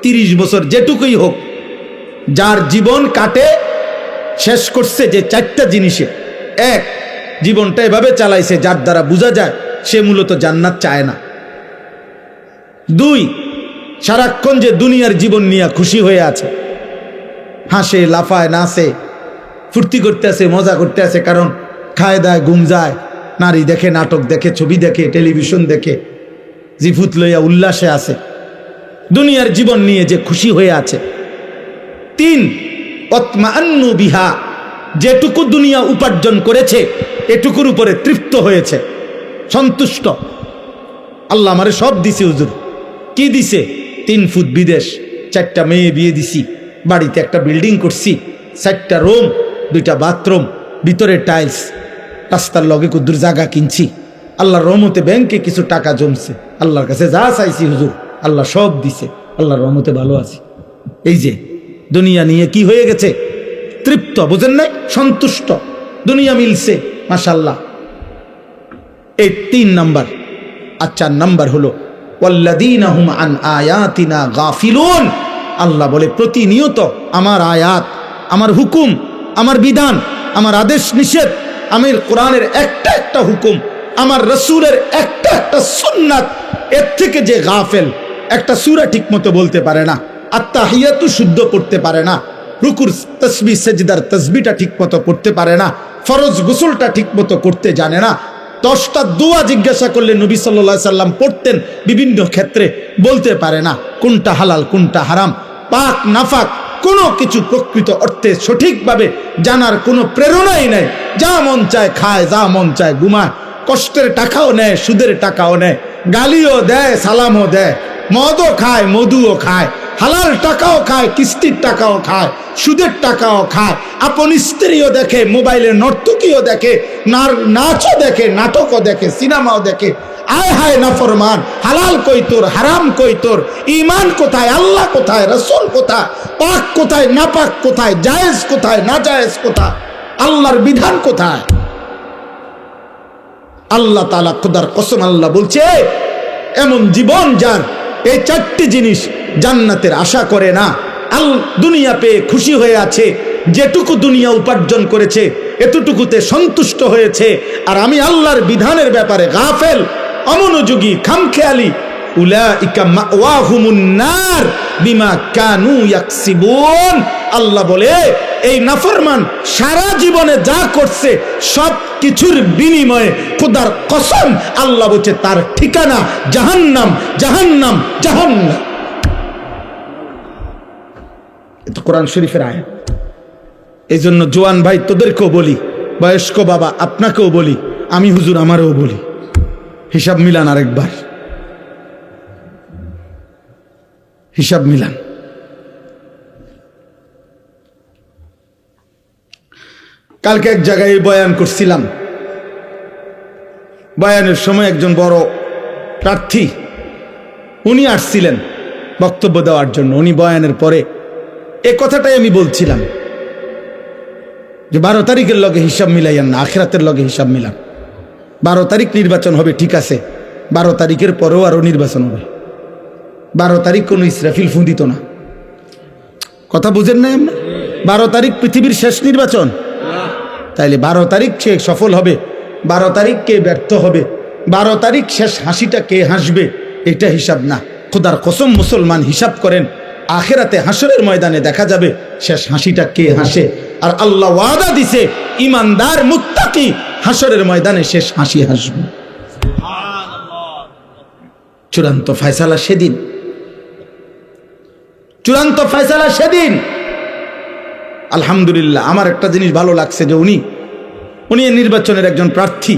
Speaker 1: 30 বছর, যেটুকুই হোক, যার জীবন কাটে শেষ করছে যে 4টা জিনিসে, 1, জীবনটা এভাবে চালাইছে যার দ্বারা বোঝা যায় সে মূলত জান্নাত চায় না। 2, সারাক্ষণ যে দুনিয়ার জীবন নিয়ে খুশি হয়ে আছে, হাসে, লাফায়, নাচে, ফুর্তি করতে আছে, মজা করতে আছে, কারণ খায় দায়, ঘুম যায়, নারী দেখে, নাটক দেখে, ছবি দেখে, টেলিভিশন দেখে, জিফুত লইয়া উল্লাসে আছে, দুনিয়ার জীবন নিয়ে যে খুশি হয়ে আছে। 3, ওয়াতমাআন্নু বিহা, যেটুকু দুনিয়া উপার্জন করেছে এটুকুর উপরে তৃপ্ত হয়েছে, সন্তুষ্ট। আল্লাহ আমারে সব দিছে হুজুর। কি দিছে? 3 ফুট বিদেশ, 4টা মেয়ে বিয়ে দিছি, বাড়িতে একটা বিল্ডিং করছি, 4টা রুম, 2টা বাথরুম, ভিতরে টাইলস, রাস্তার লগে কুদ্দুর জায়গা কিনছি। আল্লাহর রহমতে ব্যাংকে কিছু টাকা জমছে। আল্লাহর কাছে যা চাইছি হুজুর আল্লাহ সব দিছে, আল্লাহর রহমতে ভালো আছি। এই যে দুনিয়া নিয়ে কি হয়ে গেছে? তৃপ্ত, বুঝেন নাই? সন্তুষ্ট, দুনিয়া মিলছে, মাশাআল্লাহ। এই 3 নাম্বার। আর 4 নাম্বার হলো ওয়াল্লাযীনা হুম আন আয়াতিনা গাফিলুন। আল্লাহ বলে প্রতিনিয়ত আমার আয়াত, আমার হুকুম, আমার বিধান, আমার আদেশ নিষেধ, আমির কোরআনের একটা একটা হুকুম, আমার রাসূলের একটা একটা সুন্নাত, এর থেকে যে গাফেল, একটা সূরা ঠিকমতো বলতে পারে না, আত্তাহিয়াতু শুদ্ধ পড়তে পারে না, রুকুর তাসবিহ সেজদার তাসবিহটা ঠিকমতো পড়তে পারে না, ফরজ গোসলটা ঠিকমতো করতে জানে না, 10টা দোয়া জিজ্ঞাসা করলে নবী সাল্লাল্লাহু আলাইহি সাল্লাম পড়তেন বিভিন্ন ক্ষেত্রে, বলতে পারে না কোনটা হালাল কোনটা হারাম, পাক নাফাক কোনো কিছু প্রকৃত অর্থে সঠিকভাবে জানার কোনো প্রেরণাই নেই, যা মন চায় খায়, যা মন চায় ঘুমায়, কষ্টের টাকাও নেয়, সুদের টাকাও নেয়, গালিও দেয়, সালামও দেয়, মদও খায়, মধুও খায়, হালাল টাকাও খায়, কিস্তির টাকাও খায়, সুদের টাকাও খায়, আপন স্ত্রীও দেখে, মোবাইলে নর্তকীও দেখে, নাচও দেখে, নাটকও দেখে, সিনেমাও দেখে। আয় হায় নাফরমান, হালাল কই তোর, হারাম কই তোর, ঈমান কোথায়, আল্লাহ কোথায়, রাসূল কোথায়, পাক কোথায়, নাপাক কোথায়, জায়েজ কোথায়, না জায়েজ কোথায়, আল্লাহর বিধান কোথায়? আল্লাহ তাআলা খোদার কসম আল্লাহ বলছে, এমন জীবন যার এই 4টি জিনিস জান্নাতের আশা করে না, দুনিয়া পেয়ে খুশি হয়ে আছে, যেটুকু দুনিয়া উপার্জন করেছে এতটুকুতে সন্তুষ্ট হয়েছে, আর আমি আল্লাহর বিধানের ব্যাপারে গাফেল, অমনোযোগী, খামখেয়ালি, উলাইকা মাওয়াহুমুন নার বিমা কানু ইয়াকসিবুন। আল্লাহ বলে এই নাফরমান সারা জীবনে যা করছে সব কিছুর বিনিময়ে খোদার কসম আল্লাহ বলছে তার ঠিকানা জাহান্নাম, জাহান্নাম, জাহান্নাম। এটা কোরআন শরীফের আয়াত। এই জন্য জোয়ান ভাই তোদেরকেও বলি, বয়স্ক বাবা আপনাকেও বলি, আমি হুজুর আমারও বলি, হিসাব মিলান, আরেকবার হিসাব মিলান। কালকে এক জায়গায় বয়ান করছিলাম, বয়ানের সময় একজন বড় প্রার্থী উনি আসছিলেন বক্তব্য দেওয়ার জন্য। উনি বয়ানের পরে এ কথাটাই আমি বলছিলাম যে 12 তারিখের লগে হিসাব মিলাইয়ান না, আখিরাতের লগে হিসাব মিলান। 12 তারিখ নির্বাচন হবে, ঠিক আছে, 12 তারিখের পরেও আরো নির্বাচন হবে। 12 তারিখ কোনো ইসরাফিল ফু দিত না, কথা বুঝেন নাই আমরা? 12 তারিখ পৃথিবীর শেষ নির্বাচন, তাইলে 12 তারিখ কে সফল হবে, 12 তারিখ কে ব্যর্থ হবে, 12 তারিখ শেষ হাসিটা কে হাসবে, এটা হিসাব না। খোদার কসম মুসলমান হিসাব করেন, আখিরাতে হাসরের ময়দানে দেখা যাবে শেষ হাসিটা কে হাসে। আর আল্লাহ ওয়াদা দিছে ইমানদার মুত্তাকি হাসরের ময়দানে শেষ হাসি হাসবে। চূড়ান্ত ফয়সালা সেদিন, চূড়ান্ত ফয়সালা সেদিন। আলহামদুলিল্লাহ, আমার একটা জিনিস ভালো লাগছে যে উনি এই নির্বাচনের একজন প্রার্থী,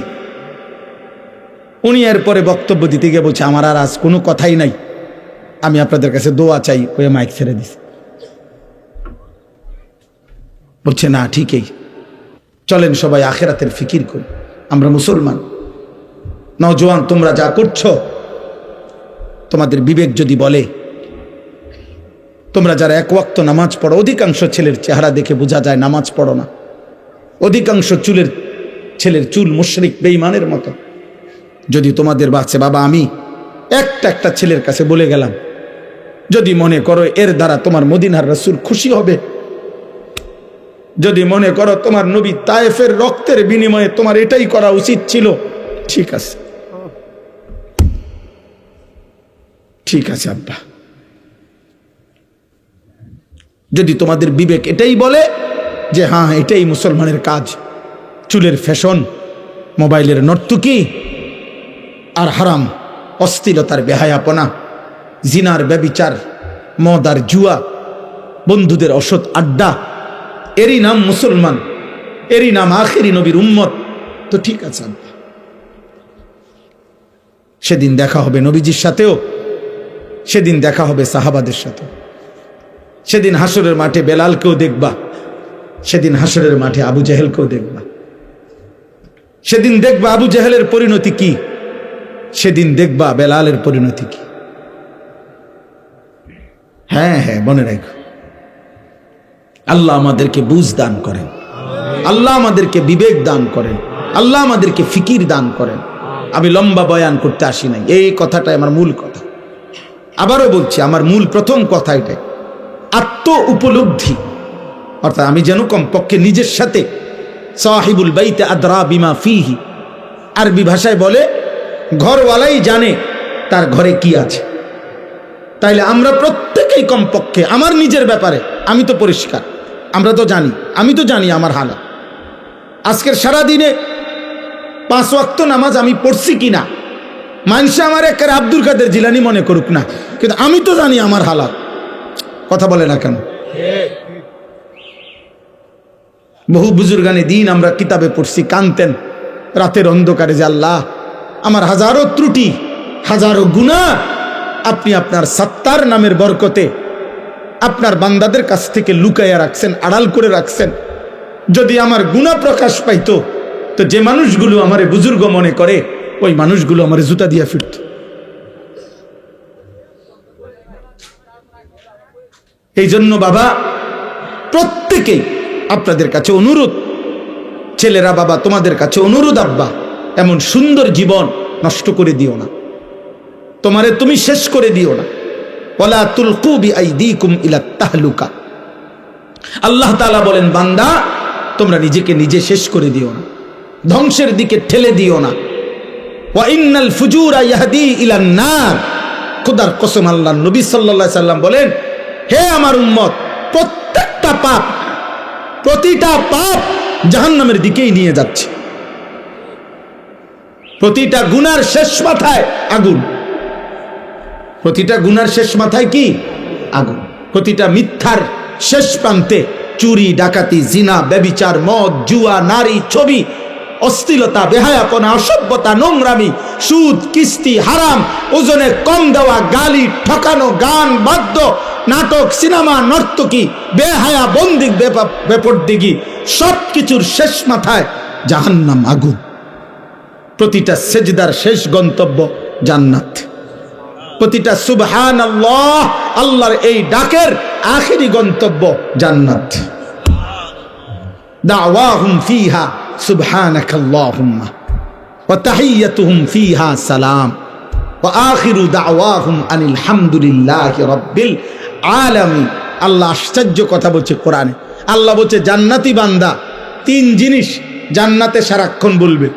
Speaker 1: উনি এরপরে বক্তব্য দিতে গিয়ে বলছে আমার আর আজ কোনো কথাই নাই, আমি আপনাদের কাছে দোয়া চাই, ওই মাইক ছেড়ে দিছে। বলছে না ঠিকই, চলেন সবাই আখিরাতের ফিকির করি, আমরা মুসলমান। নওজোয়ান তোমরা যা করছো, তোমাদের বিবেক যদি বলে, তোমরা যারা 1 ওয়াক্ত নামাজ পড়ো, অধিকাংশ ছেলের চেহারা দেখে বোঝা যায় নামাজ পড়ো না, অধিকাংশ ছেলের চুল মুশরিক বেঈমানের মতো। যদি তোমাদের বাচ্চা বাবা আমি একটা ছেলের কাছে বলে গেলাম, যদি মনে করো এর দ্বারা তোমার মদিনার রাসূল খুশি হবে, যদি মনে করো তোমার নবী তায়েফের রক্তের বিনিময়ে তোমার এটাই করা উচিত ছিল, ঠিক আছে, ঠিক আছে আব্বা। যদি তোমাদের বিবেক এটাই বলে যে হ্যাঁ এটাই মুসলমানের কাজ, চুলের ফ্যাশন, মোবাইলের নর্তকী, আর হারাম, অশ্লীলতার বেহায়াপনা, জিনার ব্যভিচার, মদ আর জুয়া, বন্ধুদের অসৎ আড্ডা, এরই নাম মুসলমান, এরই নাম আখেরি নবীর উম্মত, তো ঠিক আছে। সেদিন দেখা হবে নবীজির সাথেও, সেদিন দেখা হবে সাহাবাদের সাথে, সেদিন হাসরের মাঠে বেলালকেও দেখবা, সেদিন হাসরের মাঠে আবু জেহেলকেও দেখবা, সেদিন দেখবা আবু জেহেলের পরিণতি কি, সেদিন দেখবা বেলালের পরিণতি কি। হ্যাঁ হ্যাঁ, মনে রাখো, আল্লাহ আমাদেরকে বুঝ দান করেন, আল্লাহ আমাদেরকে বিবেক দান করেন, আল্লাহ আমাদেরকে ফিকির দান করেন। আমি লম্বা বয়ান করতে আসি নাই, এই কথাটাই আমার মূল কথা। আবারও বলছি, আমার মূল প্রথম কথা এটাই, আত্ম উপলব্ধি। অর্থাৎ আমি যেন কমপক্ষে নিজের সাথে, সাহিবুল বাইতে আদরা বিমা ফিহি, আরবি ভাষায় বলে ঘরওয়ালাই জানে তার ঘরে কি আছে। তাইলে আমরা প্রত্যেকেই কমপক্ষে আমার নিজের ব্যাপারে আমি তো পরিষ্কার, আমরা তো জানি, আমি তো জানি আমার হালাত। আজকের সারাদিনে 5 ওয়াক্ত নামাজ আমি পড়ছি কিনা, মানুষে আমার একের আব্দুল কাদের জিলানি মনে করুক না, কিন্তু আমি তো জানি আমার হালাত। কথা বলে না কেন? বহু বুজুর্গানে দিন আমরা কিতাবে পড়ছি, কানতেন রাতের অন্ধকারে, যে আল্লাহ আমার হাজারো ত্রুটি, হাজারো গুনাহ আপনি আপনার সত্তার নামের বরকতে আপনার বান্দাদের কাছ থেকে লুকাইয়া রাখছেন, আড়াল করে রাখছেন। যদি আমার গুনাহ প্রকাশ পাইতো, তো যে মানুষগুলো আমারে বুজুর্গ মনে করে, ওই মানুষগুলো আমারে জুতা দিয়া ফিরত। এই জন্য বাবা, প্রত্যেকেই আপনাদের কাছে অনুরোধ, ছেলেরা বাবা তোমাদের কাছে অনুরোধ, আব্বা এমন সুন্দর জীবন নষ্ট করে দিও না, তোমারে তুমি শেষ করে দিও না। ওয়ালা তুলকু বিআইদিকুম ইলা তাহলুকা। আল্লাহ তাআলা বলেন, বান্দা তোমরা নিজেকে নিজে শেষ করে দিও না, ধ্বংসের দিকে ঠেলে দিও না। ওয়া ইন্নাল ফুজুরা ইয়াহদি ইলান নার। খোদার কসম, আল্লাহর নবী সাল্লাল্লাহু আলাইহি সাল্লাম বলেন, হে আমার উম্মত, প্রত্যেকটা পাপ, প্রতিটা পাপ জাহান্নামের দিকেই নিয়ে যাচ্ছে। প্রতিটা গুনার শেষ মাথায় আগুন, প্রতিটা গুনার শেষ মাথায় কি? আগুন। প্রতিটা মিথ্যার শেষ প্রান্তে চুরি, ডাকাতি, জিনা, ব্যভিচার, মদ, জুয়া, নারী, ছবি, অশ্লীলতা, বেহায়াপনা, অসভ্যতা, নোংরামি, সুদ, কিস্তি, হারাম, ওজনে কম দেওয়া, গালি, ঠকানো, গান, বাদ্য, নাটক, সিনেমা, নর্তকী, বেহায়া, বন্দিক, বেপরদিগি, সব কিছুর শেষ মাথায় জাহান্নাম, আগুন। প্রতিটা সেজদার শেষ গন্তব্য জান্নাত। প্রতিটা সুবহানাল্লাহ, আল্লাহর এই ডাকের আখেরি গন্তব্য জান্নাত। দাওয়াহুম ফিহা সুবহানাকাল্লাহুম্মা ওয়া তাহিয়্যাতুহুম ফিহা সালাম ওয়া আখিরু দাওয়াহুম আনিল হামদুলিল্লাহি রাব্বিল আলামিন। আল্লাহ আশ্চর্য কথা বলছে কোরআনে। আল্লাহ বলছে, জান্নাতি বান্দা 3 জিনিস জান্নাতে সারাক্ষণ বলবে।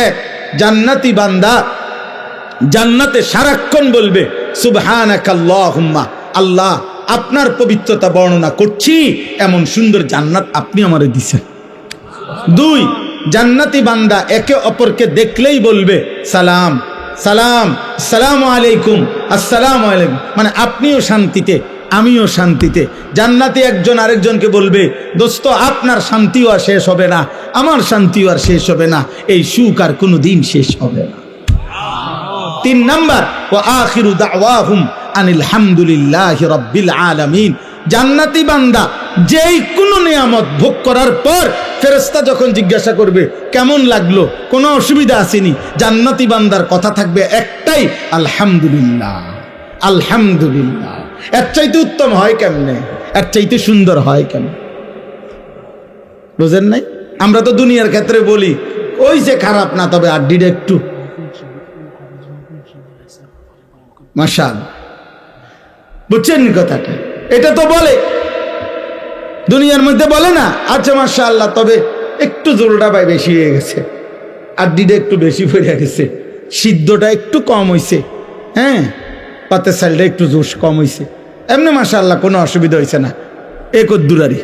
Speaker 1: 1, জান্নাতি বান্দা জান্নাতে সারাক্ষণ বলবে সুবহানাকাল্লাহুম্মা, আল্লাহ আপনার পবিত্রতা বর্ণনা করছি, এমন সুন্দর জান্নাত আপনি আমারে দিয়েছেন। 2, জান্নাতি বান্দা একে অপরকে দেখলেই বলবে সালাম সালাম, আসসালামু আলাইকুম, আসসালামু আলাইকুম, মানে আপনিও শান্তিতে আমিও শান্তিতে। জান্নাতি একজন আরেকজনকে বলবে, দোস্ত আপনার শান্তিও আর শেষ হবে না, আমার শান্তিও আর শেষ হবে না, এই সুখ আর কোনো দিন শেষ হবে না। 3 নাম্বার, ওয়া আখিরু দাওয়াহুম আনিল হামদুলিল্লাহি রাব্বিল আলামিন। জান্নাতি বান্দা যেই কোনো নিয়ামত ভোগ করার পর ফেরেশতা যখন জিজ্ঞাসা করবে কেমন লাগলো, কোনো অসুবিধা আসেনি, জান্নাতি বান্দার কথা থাকবে একটাই, আলহামদুলিল্লাহ, আলহামদুলিল্লাহ। এর চাইতে উত্তম হয় কেমনে, এর চাইতে সুন্দর হয় কেমনে? বুঝেন নাই? আমরা তো দুনিয়ার ক্ষেত্রে বলি ওই যে খারাপ না, তবে আড্ডিটা একটু মাশাআল্লাহ। বুঝছেন কথাটা? এটা তো বলে দুনিয়ার মধ্যে, বলে না আচ্ছা মাশাআল্লাহ, তবে একটু জোরটা ভাই বেশি হয়ে গেছে, আড্ডিটা একটু বেশি পড়ে গেছে, সিদ্ধটা একটু কম হয়েছে, হ্যাঁ পাতের সাইলটা একটু জোশ কম হয়েছে, এমনি মাশাআল্লাহ কোনো অসুবিধা হয়েছে না, একদ্দুরারি।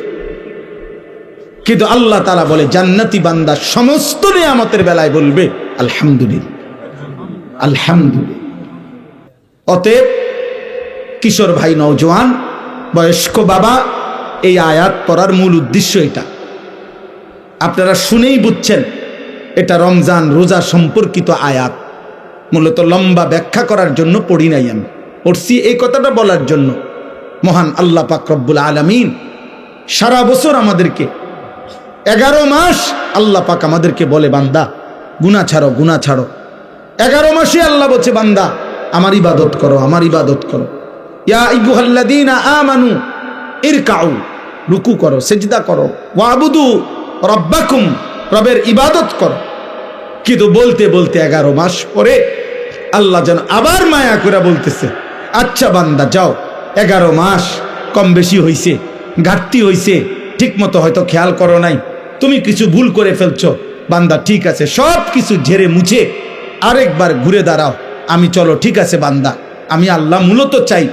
Speaker 1: কিন্তু আল্লাহ তাআলা বলে, জান্নাতি বান্দা সমস্ত নিয়ামতের বেলায় বলবে আলহামদুলিল্লাহ, আলহামদুলিল্লাহ। অতএব কিশোর ভাই, নওজোয়ান, বয়স্ক বাবা, এই আয়াত পড়ার মূল উদ্দেশ্য এটা। আপনারা শুনেই বুঝছেন এটা রমজান রোজা সম্পর্কিত আয়াত। মূলত লম্বা ব্যাখ্যা করার জন্য পড়ি নাই, আমি পড়ছি এই কথাটা বলার জন্য। মহান আল্লাহ পাক রব্বুল আলামিন সারা বছর আমাদেরকে 11 মাস আল্লাহ পাক আমাদেরকে বলে, বান্দা গুনাহ ছাড়ো, গুনাহ ছাড়ো। 11 মাসে আল্লাহ বলছে, বান্দা আমার ইবাদত করো, আমার ইবাদত করো। ইয়া আইয়ুহাল্লাযীনা আমানু ইরকাউ, রুকু করো, সিজদা করো, ওয়াবুদু রাব্বাকুম, রবের ইবাদত করো। কিন্তু বলতে বলতে 11 মাস পরে আল্লাহ যেন আবার মায়া করে বলতেছে, আচ্ছা বান্দা যাও, 11 মাস কম বেশি হইছে, ঘাটতি হইছে, ঠিক মতো হয়তো খেয়াল করো নাই, তুমি কিছু ভুল করে ফেলছো। বান্দা ঠিক আছে, সব কিছু ঝেড়ে মুছে আরেকবার ঘুরে দাঁড়াও, আমি চলো ঠিক আছে বান্দা, আমি আল্লাহ মূলত চাই।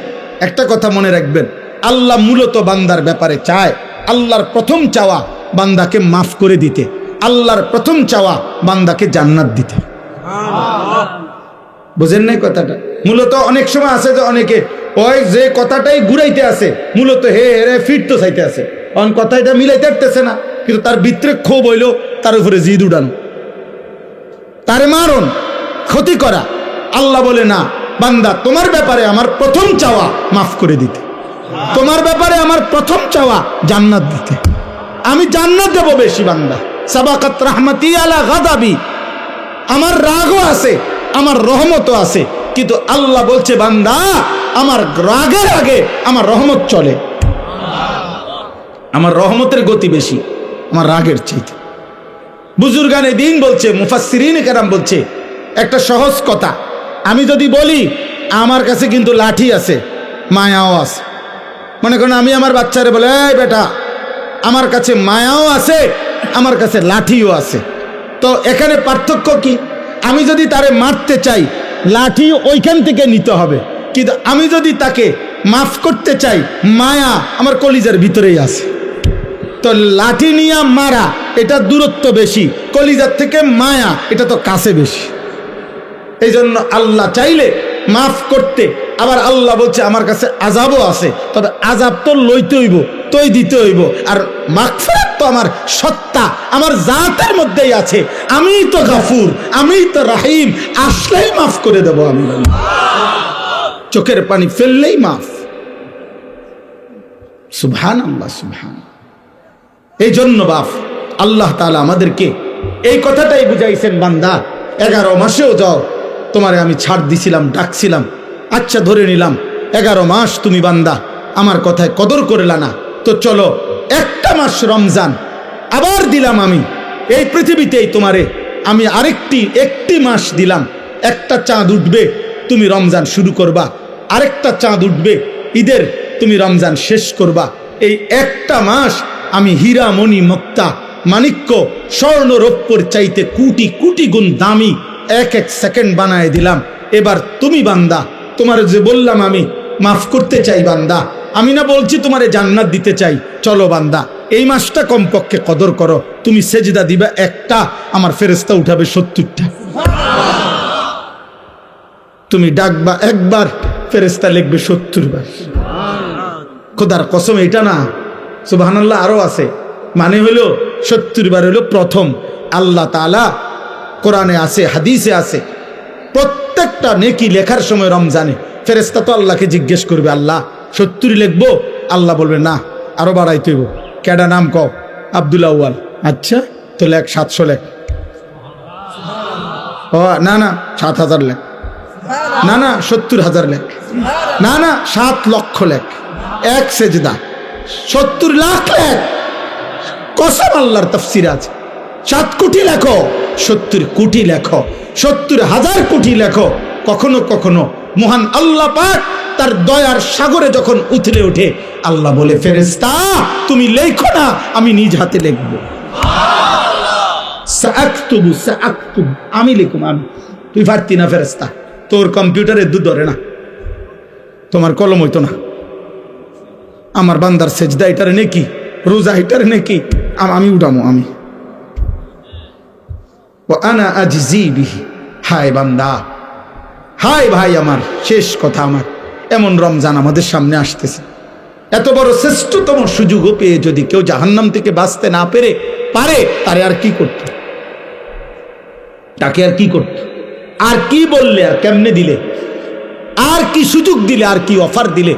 Speaker 1: একটা কথা মনে রাখবেন, আল্লাহ মূলত বান্দার ব্যাপারে চায়, আল্লাহর প্রথম চাওয়া বান্দাকে মাফ করে দিতে, আল্লাহর প্রথম চাওয়া বান্দাকে জান্নাত দিতে। বুঝেন নাই কথাটা? মূলত অনেক সময় আছে যে অনেকে ওই যে কথাটাই ঘুরাইতে আছে, মূলত হে রে ফিট তো চাইতে আছে, অন কথাটা মিলাইতে পারতেছে না, কিন্তু তার ভিতরে ক্ষোভ হইলো, তার উপরে জিদ উড়ানো, তারে মারণ, ক্ষতি করা। আল্লাহ বলে না, বান্দা তোমার ব্যাপারে আমার প্রথম চাওয়া মাফ করে দিতে, তোমার ব্যাপারে আমার প্রথম চাওয়া জান্নাত দিতে, আমি জান্নাত দেব বেশি। বান্দা সাবাকাত রাহমাতি আলা গাদাবি, আমার রাগও আছে, আমার রহমতও আছে, কিন্তু আল্লাহ বলছে বান্দা আমার রাগের আগে আমার রহমত চলে, আমার রহমতের গতি বেশি আমার রাগের চাইতে। বুজুর্গানে দিন বলছে, মুফাসসিরিনে কেরাম বলছে একটা সহজ কথা, আমি যদি বলি আমার কাছে কিন্তু লাঠি আছে, মায়াও আছে, মনে করেন আমি আমার বাচ্চারে বলে এই বেটা আমার কাছে মায়াও আছে, আমার কাছে লাঠিও আছে, তো এখানে পার্থক্য কি? আমি যদি তারে মারতে চাই লাঠি ওইখান থেকে নিতে হবে, কিন্তু আমি যদি তাকে মাফ করতে চাই মায়া আমার কলিজার ভিতরেই আছে। তো লাঠি নিয়ে মারা এটা দূরত্ব বেশি, কলিজার থেকে মায়া এটা তো কাছে বেশি। এই জন্য আল্লাহ চাইলে মাফ করতে, আবার আল্লাহ বলছে আমার কাছে আযাবও আছে, তবে আযাব তো লইতে হইব, তোই দিতে হইব, আর মাগফিরাত তো আমার সত্তা আমার জাতের মধ্যেই আছে, আমিই তো গাফুর, আমিই তো রাহিম, আসলেই মাফ করে দেব আমি, চোখের পানি ফেললেই মাফ। সুবহানাল্লাহ, সুবহান। এই জন্য বাপ আল্লাহ তাআলা আমাদেরকে এই কথাটাই বুঝাইছেন, বান্দা 11 মাসেও যাও, তোমারে আমি ছাড় দিছিলাম, ডাকছিলাম, আচ্ছা ধরে নিলাম 11 মাস তুমি বান্দা আমার কথায় কদর করলা না, তো চলো একটা মাস রমজান আবার দিলাম আমি এই পৃথিবীতেই তোমারে, আমি একটি মাস দিলাম, একটা চাঁদ উঠবে তুমি রমজান শুরু করবা, আরেকটা চাঁদ উঠবে ঈদের তুমি রমজান শেষ করবা। এই একটা মাস আমি হীরা মণি মুক্তা মাণিক্য স্বর্ণ রৌপ্যর চাইতে কোটি কোটি গুণ দামি এক সেকেন্ড বানায় দিলাম। এবার তুমি বান্দা, তোমার যে বললাম আমি মাফ করতে চাই বান্দা, আমি না বলছি তোমারে জান্নাত দিতে চাই, চলো বান্দা এই মাসটা কমপক্ষে কদর করো, তুমি সেজদা দিবা একটা, আমার ফেরেশতা উঠাবে 70টা, তুমি ডাকবা একবার, ফেরেশতা লিখবে 70 বার। খোদার কসম এটা না, সুবহানাল্লাহ, আরো আছে, মানে হলো 70 বার হলো প্রথম। আল্লাহ তাআলা কোরআনে আছে, হাদিসে আছে, প্রত্যেকটা নেকি লেখার সময় রমজানে ফেরেশতা তো আল্লাহকে জিজ্ঞেস করবে, আল্লাহ 70 লিখবো? আল্লাহ বলবে না, আরো বাড়াইতে হইব। কেডা নাম কও? আব্দুল আউয়াল। আচ্ছা তো লেখ 700 লেখ। ও না না 7000 লেখ, না না 70,000 লেখ, না না 7 লক্ষ লেখ, এক সেজদা 70 লাখ লেখ। কসম আল্লাহর তাফসীর আছে, 7 কোটি লেখো, 70 কোটি লেখো, 70,000 কোটি লেখো। কখনো কখনো মহান আল্লাহ পাক তার দয়ার সাগরে যখন উথলে ওঠে, আল্লাহ বলে ফেরেশতা তুমি লেখো না, আমি নিজ হাতে লিখব, সাআকতুবু সাআকতুবু, আমি লিখুম, আমি। তুই পারতি না ফেরেশতা, তোর কম্পিউটারে দুধ ধরে না, তোমার কলম হইতো না। আমার বান্দার সেজদা এটারে নেকি, রোজা এটারে নেকি, আমি উঠামো, আমি। ও আনা আজজি বিহি, হায় বান্দা, হায় ভাই আমার, শেষ কথা আমার, এমন রমজান আমাদের সামনে আসতেছে, এত বড় শ্রেষ্ঠতম সুযোগও পেয়ে যদি কেউ জাহান্নাম থেকে বাঁচতে না পারে, তারে আর কি করত, তাকে আর কি করত, আর কি বললে, আর কেমনে দিলে, আর কি সুযোগ দিলে, আর কি অফার দিলে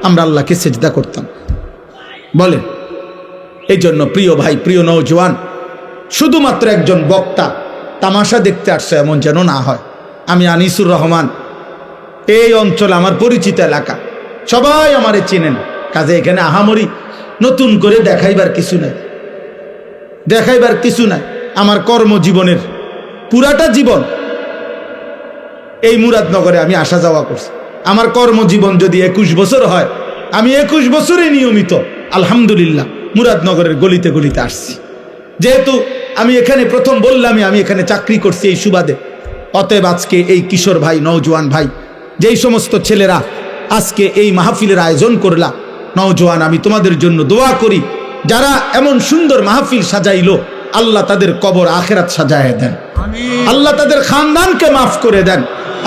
Speaker 1: আমরা আল্লাহকে সেজদা করতাম বলেন? এই জন্য প্রিয় ভাই, প্রিয় নওজোয়ান, শুধুমাত্র একজন বক্তা তামাশা দেখতে আসছে এমন যেন না হয়। আমি আনিসুর রহমান, এই অঞ্চল আমার পরিচিত এলাকা, সবাই আমারে চিনেন, কাজে এখানে আহামরি নতুন করে দেখাইবার কিছু নাই, দেখাইবার কিছু নাই। আমার কর্মজীবনের পুরাটা জীবন এই মুরাদনগরে আমি আসা যাওয়া করছি, আমার কর্মজীবন যদি 21 বছর হয়, আমি 21 বছরে নিয়মিত আলহামদুলিল্লাহ মুরাদনগরের গলিতে গলিতে আসছি। যেহেতু আমি এখানে প্রথম বললামই আমি এখানে চাকরি করছি এই সুবাদে, অতএব আজকে এই কিশোর ভাই, নওজোয়ান ভাই, যেই সমস্ত ছেলেরা আজকে এই মাহফিলের আয়োজন করলা, নওজোয়ান, আমি তোমাদের জন্য দোয়া করি, যারা এমন সুন্দর মাহফিল সাজাইলো, আল্লাহ তাদের কবর আখেরাত সাজায় দেন, আল্লাহ তাদের খানদানকে মাফ করে দেন।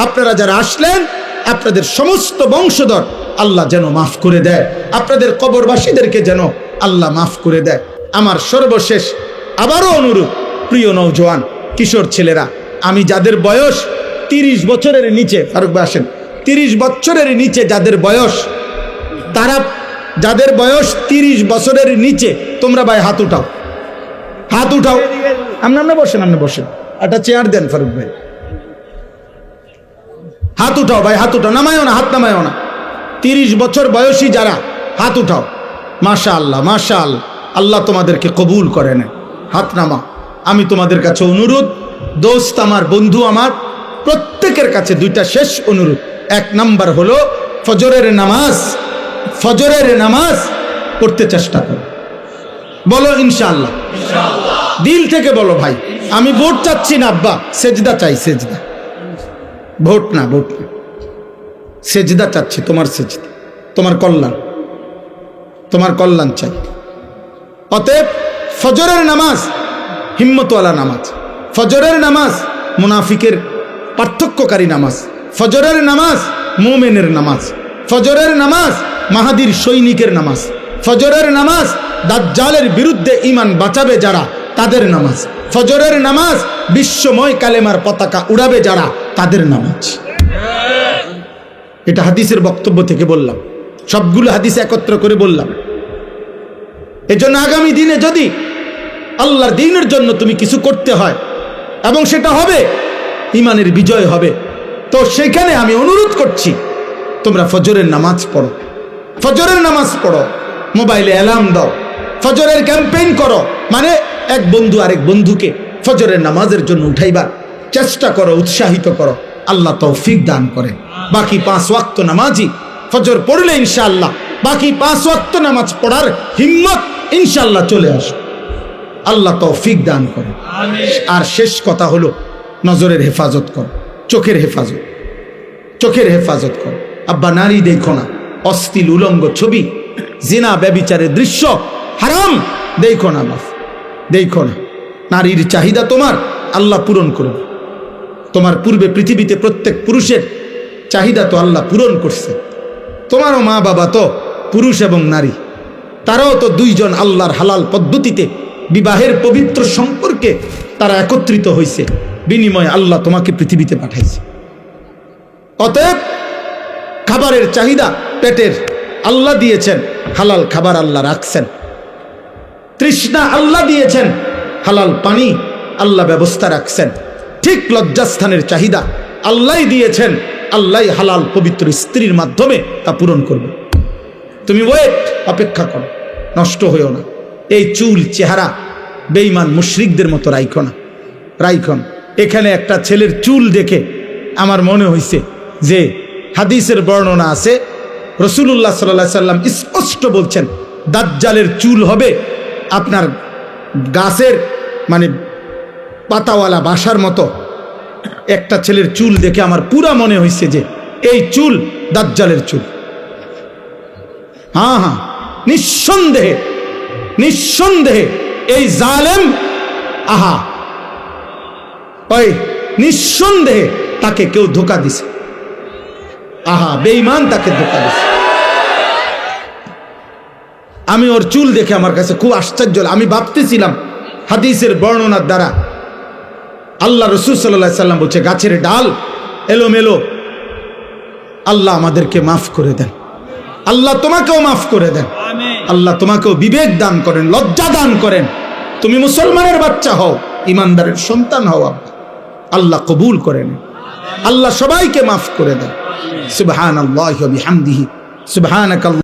Speaker 1: আপনারা যারা আসলেন, আপনাদের সমস্ত বংশধর আল্লাহ যেন মাফ করে দেয়, আপনাদের কবরবাসীদেরকে যেন আল্লাহ মাফ করে দেয়। আমার সর্বশেষ আবারও অনুরোধ, প্রিয় নওজোয়ান কিশোর ছেলেরা, আমি যাদের বয়স 30 বছরের নিচে, ফারুক ভাই আসেন, 30 বছরের নিচে যাদের বয়স, তারা যাদের বয়স 30 বছরের নিচে, তোমরা ভাই হাত উঠাও, হাত উঠাও। আপনি বসেন, আপনি বসেন, একটা চেয়ার দেন ফারুক ভাই। হাত উঠাও ভাই, হাত উঠাও, নামায়ও না, হাত নামায়ও না। 30 বছর বয়সী যারা, হাত উঠাও। মাশাআল্লাহ, মাশাআল্লাহ, আল্লাহ তোমাদেরকে কবুল করে নেন। হাত নামা। আমি তোমাদের কাছে অনুরোধ, দোস্ত আমার, বন্ধু আমার, প্রত্যেকের কাছে দুইটা শেষ অনুরোধ। 1 নাম্বার হলো ফজরের নামাজ পড়তে চেষ্টা করো। বলো ইনশাআল্লাহ, দিল থেকে বলো ভাই। আমি ভোট চাচ্ছি না আব্বা, সেজদা চাই, সেজদা, ভোট না, ভোট না, সেজদা চাচ্ছি, তোমার সেজদা, তোমার কল্যাণ চাই। অতএব ফজরের নামাজ হিম্মতওয়ালা নামাজ, ফজরের নামাজ মুনাফিকের পার্থক্যকারী নামাজ, ফজরের নামাজ মুমিনের নামাজ, ফজরের নামাজ মাহাদির সৈনিকের নামাজ, ফজরের নামাজ দাজ্জালের বিরুদ্ধে ঈমান বাঁচাবে যারা, তাদের নামাজ, ফজরের নামাজ বিশ্বময় কালেমার পতাকা উড়াবে যারা, তাদের নামাজ। এটা হাদিসের বক্তব্য থেকে বললাম, সবগুলো হাদিস একত্র করে বললাম। এজন্য আগামী দিনে যদি আল্লাহর দ্বীনের জন্য তুমি কিছু করতে হয় এবং সেটা হবে, ঈমানের বিজয় হবে, তো সেখানে আমি অনুরোধ করছি তোমরা ফজরের নামাজ পড়ো, ফজরের নামাজ পড়ো, মোবাইলে অ্যালার্ম দাও, ফজরের ক্যাম্পেইন করো, মানে এক বন্ধু আরেক বন্ধুকে ফজরের নামাজের জন্য উঠাইবার চেষ্টা করো, উৎসাহিত করো। আল্লাহ তৌফিক দান করে। বাকি 5 ওয়াক্ত নামাজি ফজর পড়লে ইনশাআল্লাহ বাকি 5 ওয়াক্ত নামাজ পড়ার হিম্মত ইনশাআল্লাহ চলে আসে। আল্লাহ তৌফিক দান করে। আর শেষ কথা হলো, নজরের হেফাজত করো, চোখের হেফাজত করো। আব্বা, নারী দেখো না, অশ্লীল উলঙ্গ ছবি, জিনা ব্যভিচারের দৃশ্য, হারাম দেখো না, বাপ দেখো না। নারীর চাহিদা তোমার আল্লাহ পূরণ করবে। তোমার পূর্বে পৃথিবীতে প্রত্যেক পুরুষের চাহিদা তো আল্লাহ পূরণ করছে। তোমারও মা বাবা তো পুরুষ এবং নারী, তারাও তো 2 জন আল্লাহর হালাল পদ্ধতিতে বিবাহের পবিত্র সম্পর্কে তারা একত্রিত হয়েছে, বিনিময়ে আল্লাহ তোমাকে পৃথিবীতে পাঠাইছে। অতএব খাবারের চাহিদা পেটের আল্লাহ দিয়েছেন, হালাল খাবার আল্লাহ রাখছেন। তৃষ্ণা আল্লাহ দিয়েছেন, হালাল পানি আল্লাহ ব্যবস্থা রাখছেন। ঠিক লজ্জাস্থানের চাহিদা আল্লাহ দিয়েছেন, আল্লাহ হালাল পবিত্র স্ত্রীর মাধ্যমে তা পূরণ করবে। তুমি অপেক্ষা করো, নষ্ট হইও না। এই চুল চেহারা বেঈমান মুশরিকদের মতো রাইখো না। এখানে একটা ছেলের চুল দেখে আমার মনে হয়েছে যে হাদিসের বর্ণনা আছে, রাসূলুল্লাহ সাল্লাল্লাহু আলাইহি সাল্লাম স্পষ্ট বলছেন, দাজ্জালের চুল হবে আপনার গাছের মানে পাতাওয়ালা বাসার মতো। একটা ছেলের চুল দেখে আমার পুরা মনে হয়েছে যে এই চুল দাজ্জালের চুল। হ্যাঁ, নিঃসন্দেহে এই জালেম, নিঃসন্দেহে তাকে কেউ ধোঁকা দিছে। বেঈমান তাকে ধোঁকা দিছে। আমি ওর চুল দেখে আমার কাছে খুব আশ্চর্য, আমি ভাবতেছিলাম হাদিসের বর্ণনার দ্বারা আল্লাহ রাসূল সাল্লাল্লাহু আলাইহি সাল্লাম বলছে, গাছের ডাল এলোমেলো, আল্লাহ আমাদেরকে মাফ করে দেন, আল্লাহ তোমাকেও মাফ করে দেন, আল্লাহ তোমাকেও বিবেক দান করেন, লজ্জা দান করেন। তুমি মুসলমানের বাচ্চা হও, ইমানদারের সন্তান হও, আল্লাহ কবুল করেন, আল্লাহ সবাইকে মাফ করে দেন। সুবহানাল্লাহি ওয়া বিহামদিহি, সুবহানাকাল্লাহ।